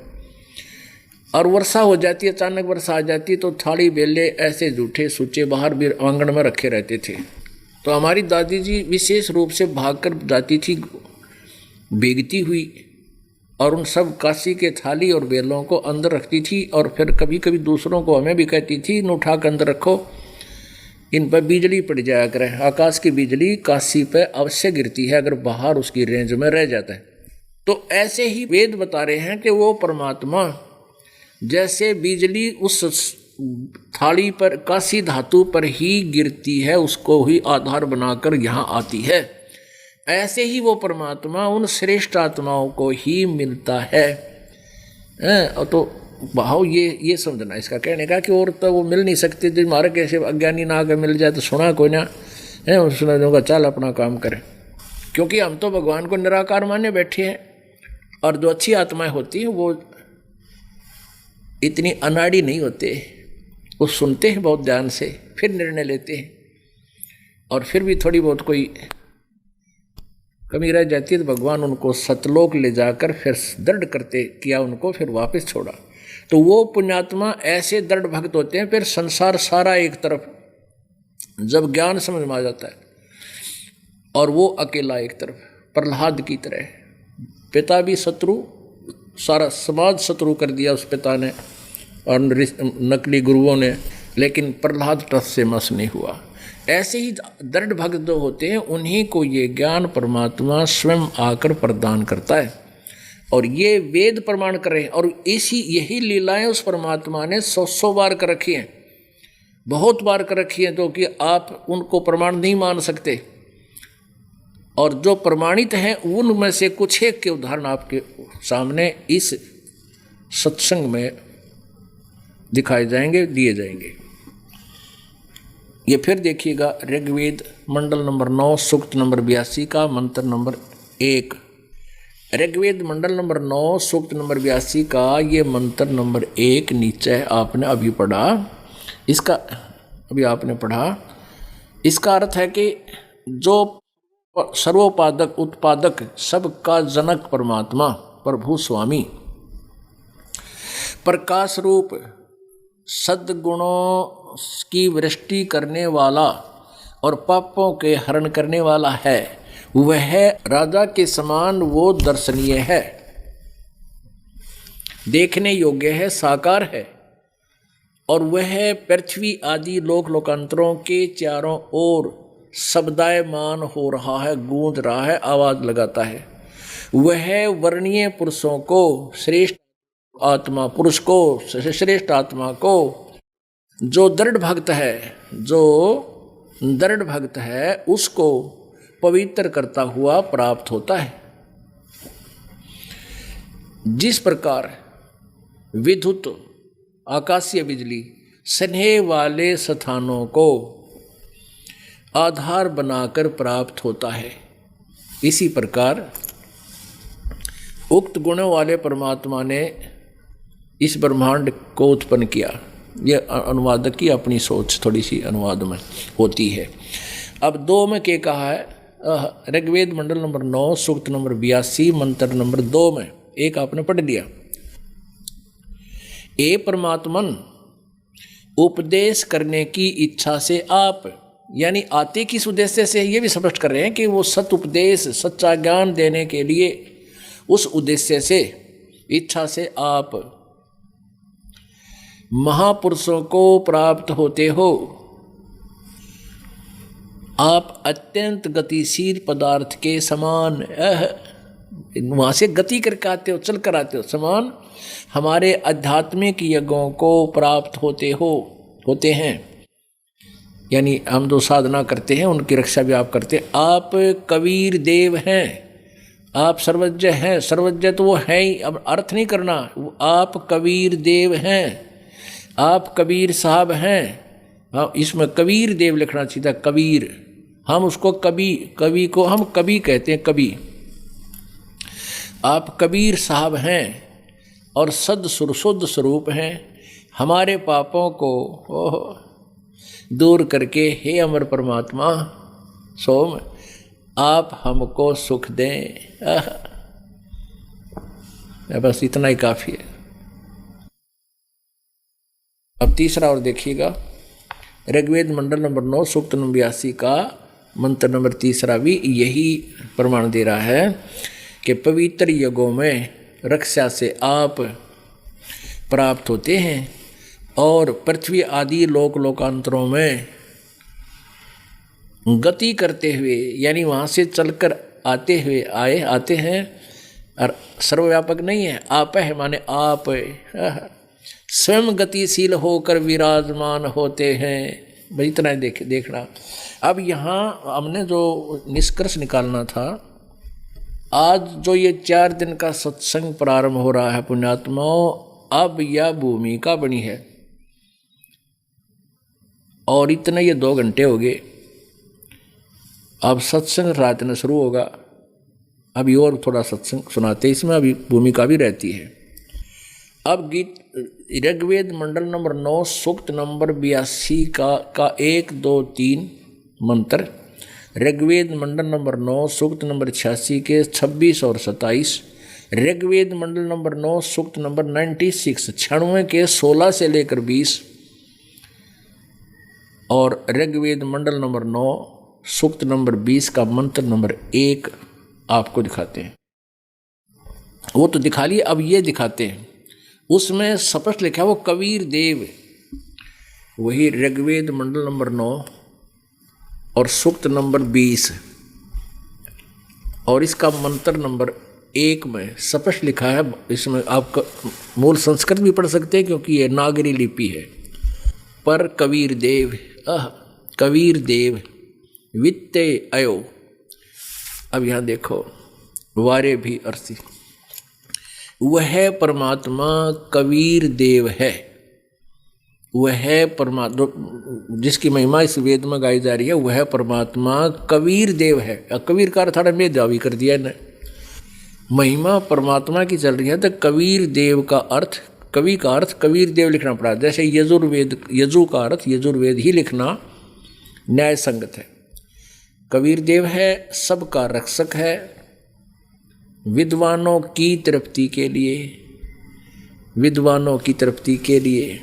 S1: और वर्षा हो जाती है, अचानक वर्षा आ जाती है तो थाली बेले ऐसे जूठे सूचे बाहर भी आंगन में रखे रहते थे। तो हमारी दादी जी विशेष रूप से भागकर जाती थी भीगती हुई, और उन सब काशी के थाली और बेलों को अंदर रखती थी, और फिर कभी कभी दूसरों को, हमें भी कहती थी, इन उठा कर अंदर रखो, इन पर बिजली पड़ जाया करे। आकाश की बिजली काशी पे अवश्य गिरती है अगर बाहर उसकी रेंज में रह जाता है। तो ऐसे ही वेद बता रहे हैं कि वो परमात्मा जैसे बिजली उस थाली पर, काशी धातु पर ही गिरती है, उसको ही आधार बनाकर यहाँ आती है, ऐसे ही वो परमात्मा उन श्रेष्ठ आत्माओं को ही मिलता है। तो भाव ये समझना इसका कहने का कि और तो वो मिल नहीं सकते। जो हमारे कैसे अज्ञानी ना आकर मिल जाए तो सुना कोई ना है, सुना दूंगा, चल अपना काम करें। क्योंकि हम तो भगवान को निराकार माने बैठे हैं, और जो अच्छी आत्माएं होती हैं वो इतनी अनाड़ी नहीं होते, वो सुनते हैं बहुत ध्यान से, फिर निर्णय लेते हैं, और फिर भी थोड़ी बहुत कोई कमी रह जाती है तो भगवान उनको सतलोक ले जाकर फिर दृढ़ करते किया उनको, फिर वापस छोड़ा। तो वो पुण्यात्मा ऐसे दृढ़ भक्त होते हैं। फिर संसार सारा एक तरफ, जब ज्ञान समझ में आ जाता है, और वो अकेला एक तरफ, प्रहलाद की तरह। पिता भी शत्रु, सारा समाज शत्रु कर दिया उस पिता ने और नकली गुरुओं ने, लेकिन प्रहलाद टस से मस नहीं हुआ। ऐसे ही दृढ़ भक्त जो होते हैं, उन्हीं को ये ज्ञान परमात्मा स्वयं आकर प्रदान करता है, और ये वेद प्रमाण कर रहे हैं। और यही लीलाएं उस परमात्मा ने 100 बार कर रखी हैं, बहुत बार कर रखी हैं, तो कि आप उनको प्रमाण नहीं मान सकते। और जो प्रमाणित हैं उनमें से कुछ एक के उदाहरण आपके सामने इस सत्संग में दिखाए जाएंगे, दिए जाएंगे। ये फिर देखिएगा, ऋग्वेद मंडल नंबर 9 सूक्त नंबर 82 का मंत्र नंबर 1। ऋग्वेद मंडल नंबर 9 सूक्त नंबर 82 का ये मंत्र नंबर 1 नीचे आपने अभी पढ़ा। इसका अभी आपने पढ़ा, इसका अर्थ है कि जो सर्वोपादक उत्पादक सबका जनक परमात्मा प्रभु स्वामी, प्रकाश रूप सद्गुणों की वृष्टि करने वाला और पापों के हरण करने वाला है, वह राजा के समान वो दर्शनीय है। देखने योग्य है, साकार है, और वह पृथ्वी आदि लोक लोकांतरों के चारों ओर शब्दायमान हो रहा है, गूंज रहा है, आवाज लगाता है। वह वर्णीय पुरुषों को, श्रेष्ठ आत्मा पुरुष को, श्रेष्ठ आत्मा को, जो दृढ़ भक्त है उसको पवित्र करता हुआ प्राप्त होता है। जिस प्रकार विद्युत आकाशीय बिजली स्नेह वाले स्थानों को आधार बनाकर प्राप्त होता है, इसी प्रकार उक्त गुणों वाले परमात्मा ने इस ब्रह्मांड को उत्पन्न किया। यह अनुवादक की अपनी सोच थोड़ी सी अनुवाद में होती है। अब 2 में क्या कहा है? ऋग्वेद मंडल नंबर 9 सूक्त नंबर 82 मंत्र नंबर 2 में एक आपने पढ़ लिया। ए परमात्मन, उपदेश करने की इच्छा से आप, यानी आते किस उद्देश्य से, ये भी स्पष्ट कर रहे हैं कि वो सत उपदेश, सच्चा ज्ञान देने के लिए उस उद्देश्य से, इच्छा से आप महापुरुषों को प्राप्त होते हो। आप अत्यंत गतिशील पदार्थ के समान, वहाँ से गति करके आते हो, चल कर आते हो, समान हमारे आध्यात्मिक यज्ञों को प्राप्त होते हैं। यानी हम जो साधना करते हैं उनकी रक्षा भी आप करते हैं। आप कबीर देव हैं, आप सर्वज्ञ हैं। सर्वज्ञ तो वो है ही, अब अर्थ नहीं करना। आप कबीर देव हैं, आप कबीर साहब हैं। हाँ, इसमें कबीर देव लिखना चाहिए था, कबीर। हम उसको कवि को हम कवि कहते हैं, कवि। आप कबीर साहब हैं और शुद्ध स्वरूप हैं। हमारे पापों को दूर करके, हे अमर परमात्मा सोम, आप हमको सुख दें। बस इतना ही काफ़ी है। अब तीसरा और देखिएगा, ऋग्वेद मंडल नंबर 9 सूक्त नंबर 82 का मंत्र नंबर 3 भी यही प्रमाण दे रहा है कि पवित्र यज्ञों में रक्षा से आप प्राप्त होते हैं और पृथ्वी आदि लोक लोकांतरों में गति करते हुए, यानी वहाँ से चलकर आते हैं। और सर्वव्यापक नहीं है, आप है माने आप स्वयं गतिशील होकर विराजमान होते हैं। भाई इतना देखना। अब यहाँ हमने जो निष्कर्ष निकालना था, आज जो ये 4 दिन का सत्संग प्रारंभ हो रहा है पुण्यात्माओं, अब यह भूमिका बनी है और इतने ये 2 घंटे हो गए। अब सत्संग रात में शुरू होगा। अभी और थोड़ा सत्संग सुनाते, इसमें अभी भूमिका भी रहती है। अब गीत ऋग्वेद मंडल नंबर 9 सूक्त नंबर 82 का 1, 2, 3 मंत्र, ऋग्वेद मंडल नंबर 9 सूक्त नंबर 86 के 26 और 27, ऋग्वेद मंडल नंबर 9 सूक्त नंबर 96 के 16 से लेकर 20, और ऋग्वेद मंडल नंबर 9 सूक्त नंबर 20 का मंत्र नंबर 1 आपको दिखाते हैं। वो तो दिखा लिए, अब ये दिखाते हैं। उसमें स्पष्ट लिखा है वो कबीर देव, वही ऋग्वेद मंडल नंबर 9 और सूक्त नंबर 20 और इसका मंत्र नंबर 1 में स्पष्ट लिखा है। इसमें आपका मूल संस्कृत भी पढ़ सकते हैं क्योंकि ये नागरी लिपि है। पर कबीर देव, कबीर देव वित्ते अयो। अब यहाँ देखो, वारे भी अर्थी, वह परमात्मा कबीर देव है। वह परमात्मा जिसकी महिमा इस वेद में गाई जा रही है, वह परमात्मा कबीर देव है। कबीर का अर्थ में दावी कर दिया ने, महिमा परमात्मा की चल रही है तो कबीर देव का अर्थ, कवि का अर्थ कबीर देव लिखना पड़ा। जैसे यजु का अर्थ यजुर्वेद ही लिखना न्याय संगत है। कबीर देव है, सबका रक्षक है, विद्वानों की तृप्ति के लिए, विद्वानों की तृप्ति के लिए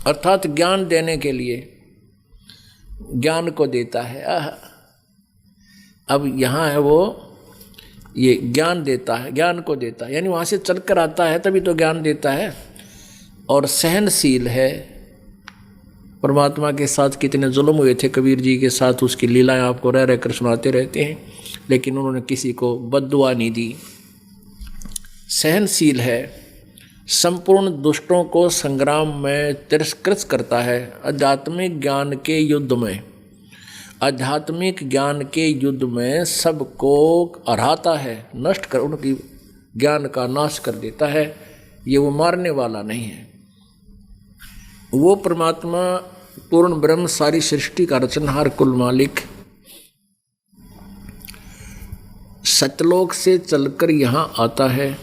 S1: अर्थात ज्ञान देने के लिए, ज्ञान को देता है। अब यहाँ है वो, ये ज्ञान देता है, ज्ञान को देता है, यानी वहाँ से चल कर आता है तभी तो ज्ञान देता है। और सहनशील है। परमात्मा के साथ कितने जुल्म हुए थे कबीर जी के साथ, उसकी लीलाएं आपको रह कर सुनाते रहते हैं, लेकिन उन्होंने किसी को बद्दुआ नहीं दी। सहनशील है। संपूर्ण दुष्टों को संग्राम में तिरस्कृत करता है। आध्यात्मिक ज्ञान के युद्ध में, आध्यात्मिक ज्ञान के युद्ध में सबको हराता है, नष्ट कर, उनकी ज्ञान का नाश कर देता है। ये वो मारने वाला नहीं है। वो परमात्मा पूर्ण ब्रह्म, सारी सृष्टि का रचनहार, कुल मालिक, सतलोक से चलकर यहाँ आता है,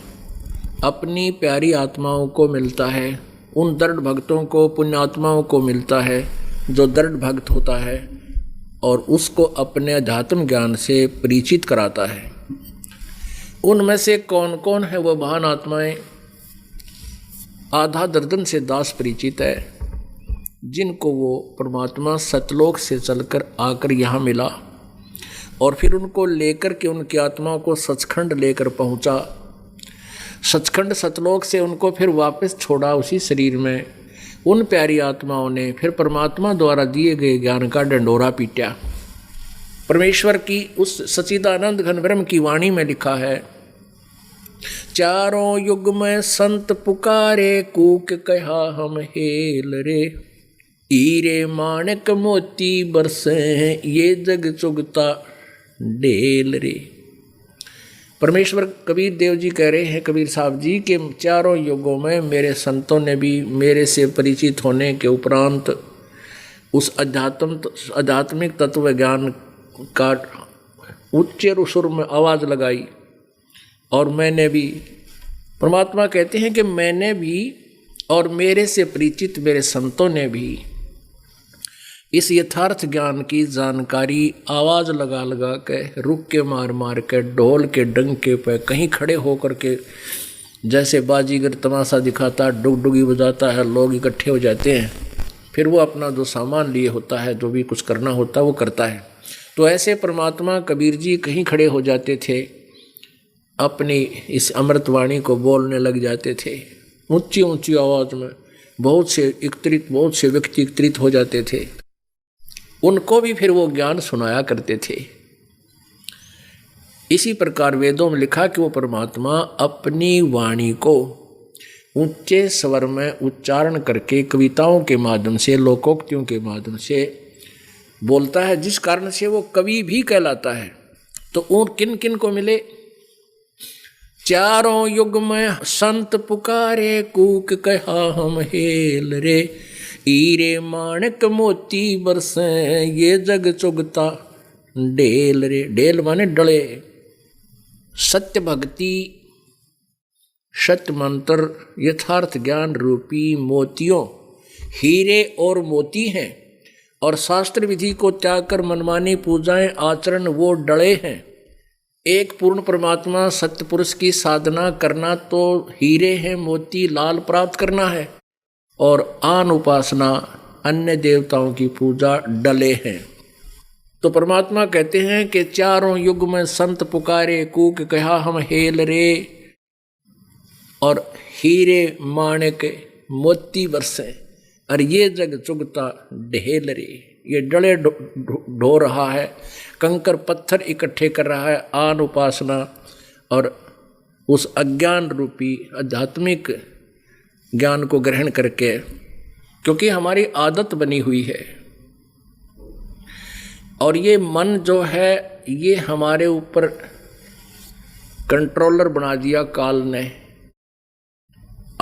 S1: अपनी प्यारी आत्माओं को मिलता है, उन दृढ़ भक्तों को, पुण्यात्माओं को मिलता है जो दृढ़ भक्त होता है, और उसको अपने अध्यात्म ज्ञान से परिचित कराता है। उनमें से कौन कौन है वह महान आत्माएं? आधा दर्जन से दास परिचित है, जिनको वो परमात्मा सतलोक से चलकर आकर यहाँ मिला, और फिर उनको लेकर के उनकी आत्मा को सचखंड लेकर पहुँचा। सचखंड सतलोक से उनको फिर वापस छोड़ा उसी शरीर में। उन प्यारी आत्माओं ने फिर परमात्मा द्वारा दिए गए ज्ञान का डंडोरा पीटा। परमेश्वर की उस सच्चिदानंद घन ब्रह्म की वाणी में लिखा है, चारों युग में संत पुकारे, कूक कहा हम हेल रे, हीरे माणक मोती बरसे, ये जग चुगता ढेल रे। परमेश्वर कबीर देव जी कह रहे हैं, कबीर साहब जी, के चारों युगों में मेरे संतों ने भी मेरे से परिचित होने के उपरांत उस आध्यात्मिक तत्व ज्ञान का उच्च सुर में आवाज़ लगाई, और मैंने भी, परमात्मा कहते हैं कि मैंने भी और मेरे से परिचित मेरे संतों ने भी इस यथार्थ ज्ञान की जानकारी आवाज़ लगा लगा के, रुक के, मार मार के, ढोल के डंके पे, कहीं खड़े होकर के, जैसे बाजीगर तमाशा दिखाता, डुगडुगी बजाता है, लोग इकट्ठे हो जाते हैं, फिर वो अपना जो सामान लिए होता है, जो भी कुछ करना होता है वो करता है। तो ऐसे परमात्मा कबीर जी कहीं खड़े हो जाते थे, अपनी इस अमृतवाणी को बोलने लग जाते थे ऊंची ऊंची आवाज़ में। बहुत से व्यक्ति एकत्रित हो जाते थे, उनको भी फिर वो ज्ञान सुनाया करते थे। इसी प्रकार वेदों में लिखा कि वो परमात्मा अपनी वाणी को ऊंचे स्वर में उच्चारण करके कविताओं के माध्यम से, लोकोक्तियों के माध्यम से बोलता है, जिस कारण से वो कवि भी कहलाता है। तो उन किन किन को मिले? चारों युग में संत पुकारे, कूक कहा हम हेल रे, हीरे माणक मोती बरसे, ये जग चुगता ढेल रे। ढेल माने डले। सत्य भक्ति, सत्य मंत्र, यथार्थ ज्ञान रूपी मोतियों, हीरे और मोती हैं, और शास्त्र विधि को त्याग कर मनमानी पूजाएं आचरण वो डले हैं। एक पूर्ण परमात्मा सत्य पुरुष की साधना करना तो हीरे हैं, मोती लाल प्राप्त करना है, और आन उपासना, अन्य देवताओं की पूजा डले हैं। तो परमात्मा कहते हैं कि चारों युग में संत पुकारे, कूक कहा हम हेल रे, और हीरे माणक मोती बरसे, और ये जग चुगता ढेल रे। ये डले ढो रहा है, कंकर पत्थर इकट्ठे कर रहा है, आन उपासना और उस अज्ञान रूपी आध्यात्मिक ज्ञान को ग्रहण करके, क्योंकि हमारी आदत बनी हुई है, और ये मन जो है ये हमारे ऊपर कंट्रोलर बना दिया काल ने,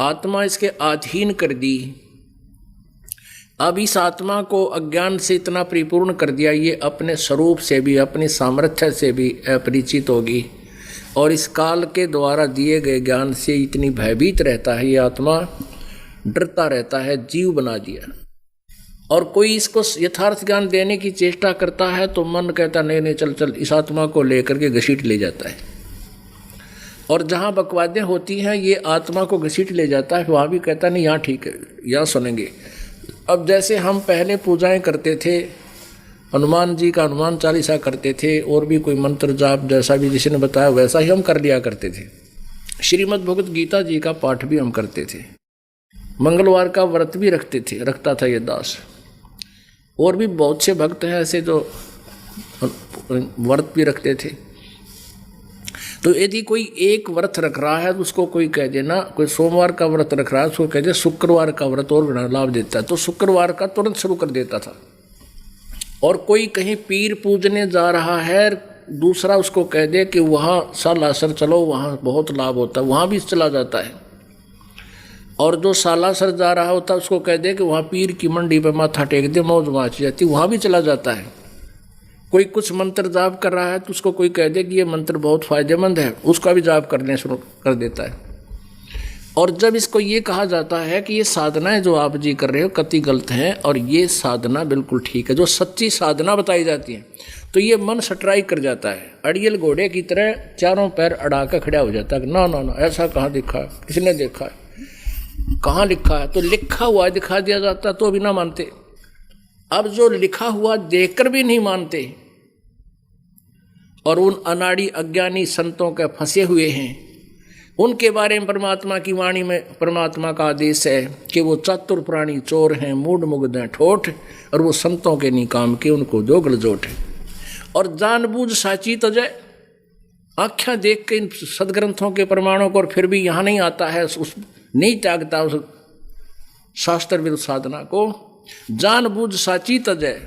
S1: आत्मा इसके अधीन कर दी। अब इस आत्मा को अज्ञान से इतना परिपूर्ण कर दिया, ये अपने स्वरूप से भी, अपनी सामर्थ्य से भी अपरिचित होगी, और इस काल के द्वारा दिए गए ज्ञान से इतनी भयभीत रहता है, ये आत्मा डरता रहता है, जीव बना दिया। और कोई इसको यथार्थ ज्ञान देने की चेष्टा करता है तो मन कहता नहीं नहीं चल चल, इस आत्मा को लेकर के घसीट ले जाता है। और जहाँ बकवादें होती हैं ये आत्मा को घसीट ले जाता है, वहाँ भी कहता नहीं यहाँ ठीक है, यहाँ सुनेंगे। अब जैसे हम पहले पूजाएं करते थे हनुमान जी का हनुमान चालीसा करते थे, और भी कोई मंत्र जाप जैसा भी जिसने बताया वैसा ही हम कर लिया करते थे। श्रीमद् भगवत गीता जी का पाठ भी हम करते थे, मंगलवार का व्रत भी रखता था ये दास। और भी बहुत से भक्त हैं ऐसे जो व्रत भी रखते थे। तो यदि कोई एक व्रत रख रहा है तो उसको कोई कह देना, कोई सोमवार का व्रत रख रहा है उसको कह दे शुक्रवार का व्रत और बड़ा लाभ देता है, तो शुक्रवार का तुरंत शुरू कर देता था। और कोई कहीं पीर पूजने जा रहा है, दूसरा उसको कह दे कि वहाँ सालासर चलो, वहाँ बहुत लाभ होता है, वहाँ भी चला जाता है। और जो सालासर जा रहा होता है उसको कह दे कि वहाँ पीर की मंडी पर माथा टेक दे, मौज माच जाती, वहाँ भी चला जाता है। कोई कुछ मंत्र जाप कर रहा है तो उसको कोई कह दे कि ये मंत्र बहुत फायदेमंद है, उसका भी जाप करने शुरू कर देता है। और जब इसको ये कहा जाता है कि ये साधनाएं जो आप जी कर रहे हो कति गलत हैं और ये साधना बिल्कुल ठीक है, जो सच्ची साधना बताई जाती है, तो ये मन सटराई कर जाता है, अड़ियल घोड़े की तरह चारों पैर अड़ा कर खड़ा हो जाता है। ना ना ना, ऐसा कहाँ दिखा है, किसने देखा है, कहाँ लिखा है? तो लिखा हुआ दिखा दिया जाता तो भी ना मानते। अब जो लिखा हुआ देखकर भी नहीं मानते और उन अनाड़ी अज्ञानी संतों के फंसे हुए हैं, उनके बारे में परमात्मा की वाणी में परमात्मा का आदेश है कि वो चतुर प्राणी चोर हैं, मूढ़ मुग्ध हैं ठोठ, और वो संतों के नहीं काम के, उनको जोगल जोट है। और जानबूझ साची तजय, आँखें देख के इन सदग्रंथों के प्रमाणों को, और फिर भी यहाँ नहीं आता है, उस नहीं त्यागता उस शास्त्र विरुद्ध साधना को। जानबूझ साची तजय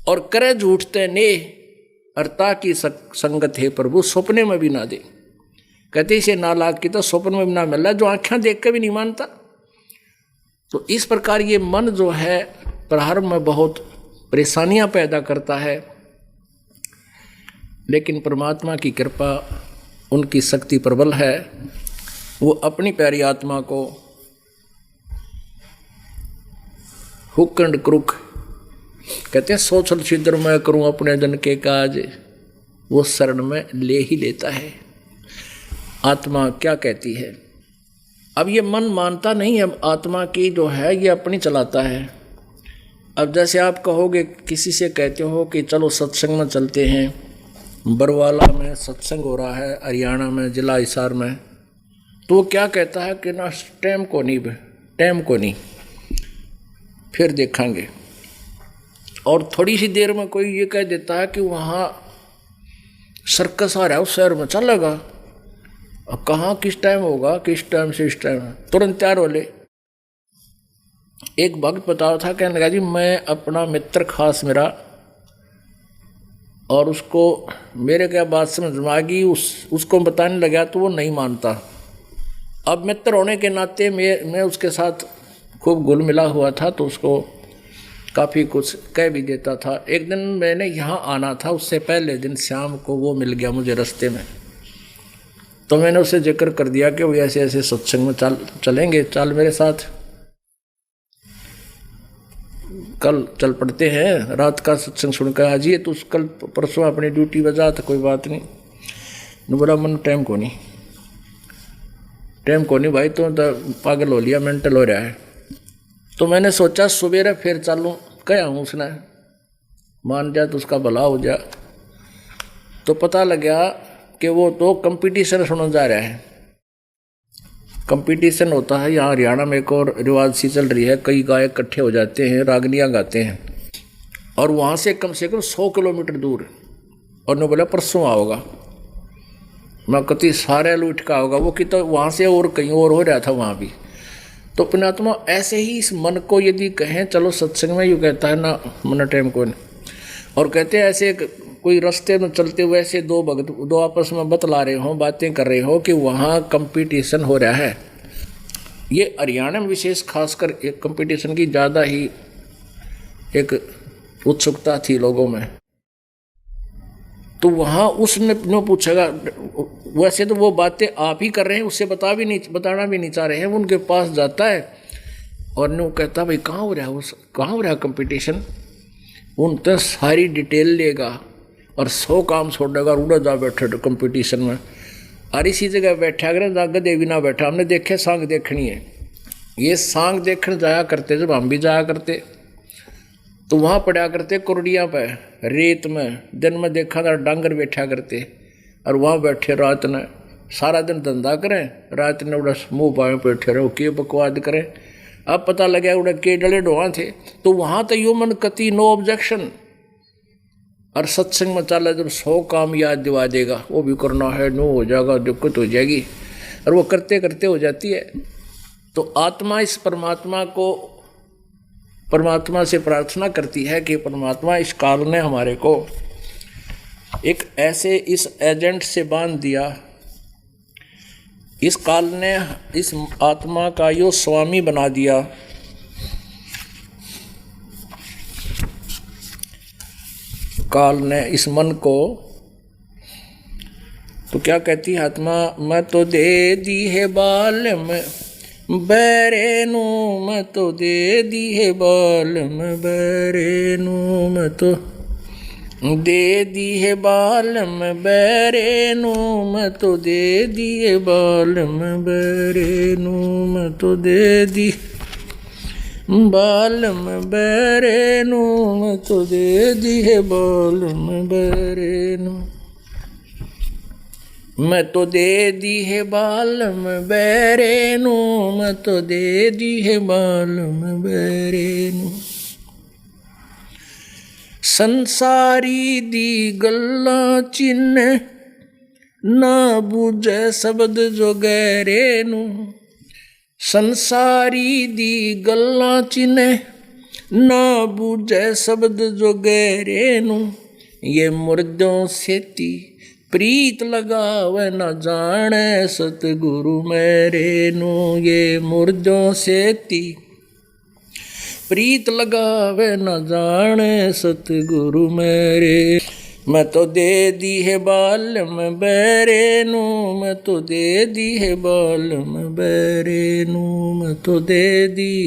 S1: और करे झूठते ने, अर्ता की संगत है प्रभु सपने में भी ना दे। कहते इसे नालायक की तो स्वप्न में भी ना मिल रहा, जो आँखें देख के भी नहीं मानता। तो इस प्रकार ये मन जो है प्रारंभ में बहुत परेशानियां पैदा करता है, लेकिन परमात्मा की कृपा, उनकी शक्ति प्रबल है, वो अपनी प्यारी आत्मा को हुक्कंड क्रुक कहते हैं, सोचल छिद्र मैं करूं अपने जन के काज, वो शरण में ले ही लेता है। आत्मा क्या कहती है? अब ये मन मानता नहीं है, आत्मा की जो है ये अपनी चलाता है। अब जैसे आप कहोगे, किसी से कहते हो कि चलो सत्संग में चलते हैं, बरवाला में सत्संग हो रहा है, हरियाणा में जिला हिसार में, तो वो क्या कहता है कि ना टाइम को नहीं, फिर देखेंगे। और थोड़ी सी देर में कोई ये कह देता है कि वहाँ सर्कस आ रहा है उस शहर में, चलेगा। अब कहाँ किस टाइम होगा, किस टाइम से इस टाइम, तुरंत तैयार हो ले। एक भक्त बताया था, कहने लगा जी मैं अपना मित्र खास मेरा, और उसको मेरे क्या बात समझ में आ गई, उसको बताने लगा तो वो नहीं मानता। अब मित्र होने के नाते मैं उसके साथ खूब घुल मिला हुआ था, तो उसको काफ़ी कुछ कह भी देता था। एक दिन मैंने यहाँ आना था, उससे पहले दिन शाम को वो मिल गया मुझे रास्ते में, तो मैंने उसे जिक्र कर दिया कि वो ऐसे ऐसे सत्संग में चलेंगे, चल मेरे साथ, कल चल पड़ते हैं, रात का सत्संग सुनकर आ जाइए। तो कल परसों अपनी ड्यूटी बजा, तो कोई बात नहीं। बोला मन टाइम को नहीं भाई, तो पागल हो लिया, मेंटल हो रहा है। तो मैंने सोचा सवेरे फिर चालूँ, क्या हूँ उसने मान जाए तो उसका भला हो जाए। तो पता लगा कि वो तो कंपटीशन सुनने जा रहा है। कंपटीशन होता है यहाँ हरियाणा में, एक और रिवाज सी चल रही है, कई गायक इकट्ठे हो जाते हैं, रागनियाँ गाते हैं, और वहाँ से कम 100 किलोमीटर दूर। और ने बोला परसों आओगा, मैं कति सारे लूट का होगा वो कि, तो वहाँ से और कहीं और हो रहा था वहाँ भी। तो पुण्यात्मा ऐसे ही इस मन को यदि कहें चलो सत्संग में, यूँ कहता है ना मन टाइम को नहीं। और कहते हैं ऐसे कोई रास्ते में चलते हुए ऐसे दो भगत दो आपस में बतला रहे हो, बातें कर रहे हो कि वहाँ कंपटीशन हो रहा है। ये हरियाणा में विशेष खासकर एक कंपटीशन की ज़्यादा ही एक उत्सुकता थी लोगों में। तो वहाँ उसने पूछेगा, वैसे तो वो बातें आप ही कर रहे हैं, उससे बताना भी नहीं चाह रहे हैं, वो उनके पास जाता है और नो कहता भाई कहाँ हो रहा है कंपटीशन। उन तो सारी डिटेल लेगा और 100 काम छोड़ देगा, उड़ा जा बैठे कंपटीशन में। और इसी जगह बैठा अगर गधे भी ना बैठा, हमने देखे सांग देखनी है, ये सांग देखने जाया करते जब हम भी जाया करते, तो वहाँ पड़ा करते कुरडियाँ पे रेत में, दिन में देखा था डांगर बैठा करते, और वहाँ बैठे रात ने सारा दिन धंधा करें, रात ने उड़ा मुँह पाए बैठे रहो, के बकवाद करें। अब पता लगा उड़ा के डले डोआ थे, तो वहाँ तो ह्यूमन कति नो ऑब्जेक्शन। और सत्संग में चला जब 100 काम याद दिवा देगा, वो भी करना है, नो हो जाएगा, दिक्कत हो जाएगी, और वो करते करते हो जाती है। तो आत्मा इस परमात्मा से प्रार्थना करती है कि परमात्मा इस काल ने हमारे को एक ऐसे इस एजेंट से बांध दिया, इस काल ने इस आत्मा का यो स्वामी बना दिया। काल ने इस मन को, तो क्या कहती है आत्मा, मैं तो दे दी है बाल में बैरेनू, मैं तो दे दी है बाल में बैरेनू, मैं तो दे दी है बाल में बैरेनू, मैं तो दे दी है बाल में बैरेनू, मैं तो दे दी बाल में बैरेनू, मैं तो दे दी है बाल में बैरेनू, मैं तो दे दी है बाल में बैरेनू, मैं तो दे दी है बाल में बैरेनू। संसारी दी गल्ला चिन्ह ना बूझे शब्द जो गैरेनू, संसारी दी गल्ला चिन्ह ना बूझे शब्द जो गैरेनू, ये मुर्दों सेती प्रीत लगावे न जाने सतगुरु मेरे नू, ये मुर्दों सेती प्रीत लगावे न जाने सतगुरु मेरे। मैं तो दे दी है बाल में बैरेनू, मैं तो दे दी है बाल में बैरेनू, मैं तो दे दी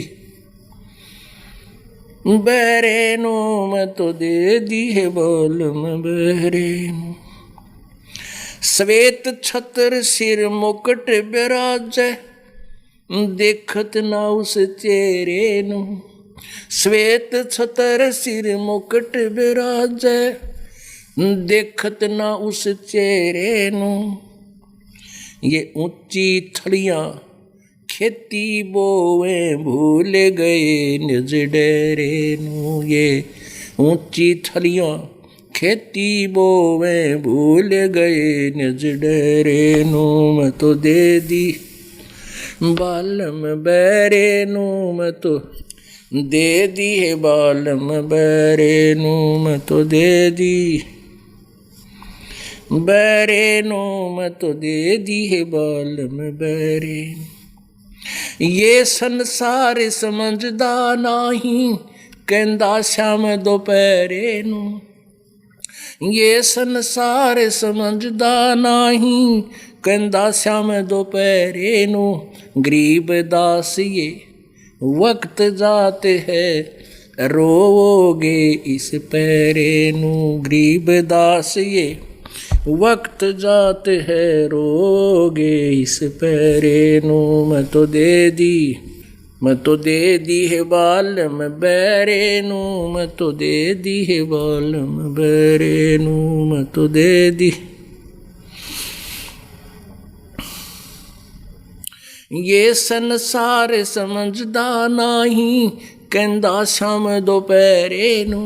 S1: बैरेनू, मैं तो दे दी है बाल में बैरेनू। श्वेत छत्र सिर मुकुट बिराजे देखत ना उस चेहरे नू, श्वेत छत्र सिर मुकुट बिराजे देखत ना उस चेहरे नू, ये ऊंची थड़ियाँ खेती बोवे भूल गए निज डेरे नू, ये ऊंची थड़ियाँ खेती बोवे भूल गए निज डेरे नू, मैं तो दे दी बालम बैरे नू, मैं तो दे दी है बालम बैरे नू, मैं तो दे दी बैरे नू, मैं तो दे दी है बालम बैरे। ये संसार समझदा नहीं कहंदा श्याम दोपहरे नू, ये संसार समझदा नहीं कहंदा श्याम दोपहरे नू, गरीब दास ये वक्त जाते है रोओगे इस पैरे नू, गरीब दास ये वक्त जाते है रोओगे इस पैरे नू, मैं तो दे दी, मैं तो दे दी है बालम बैरे नू, मैं तो दे दी है बालम बैरे नू, मैं तो दे दी। ये संसार समझदा नहीं कहंदा शाम दोपहरे नू,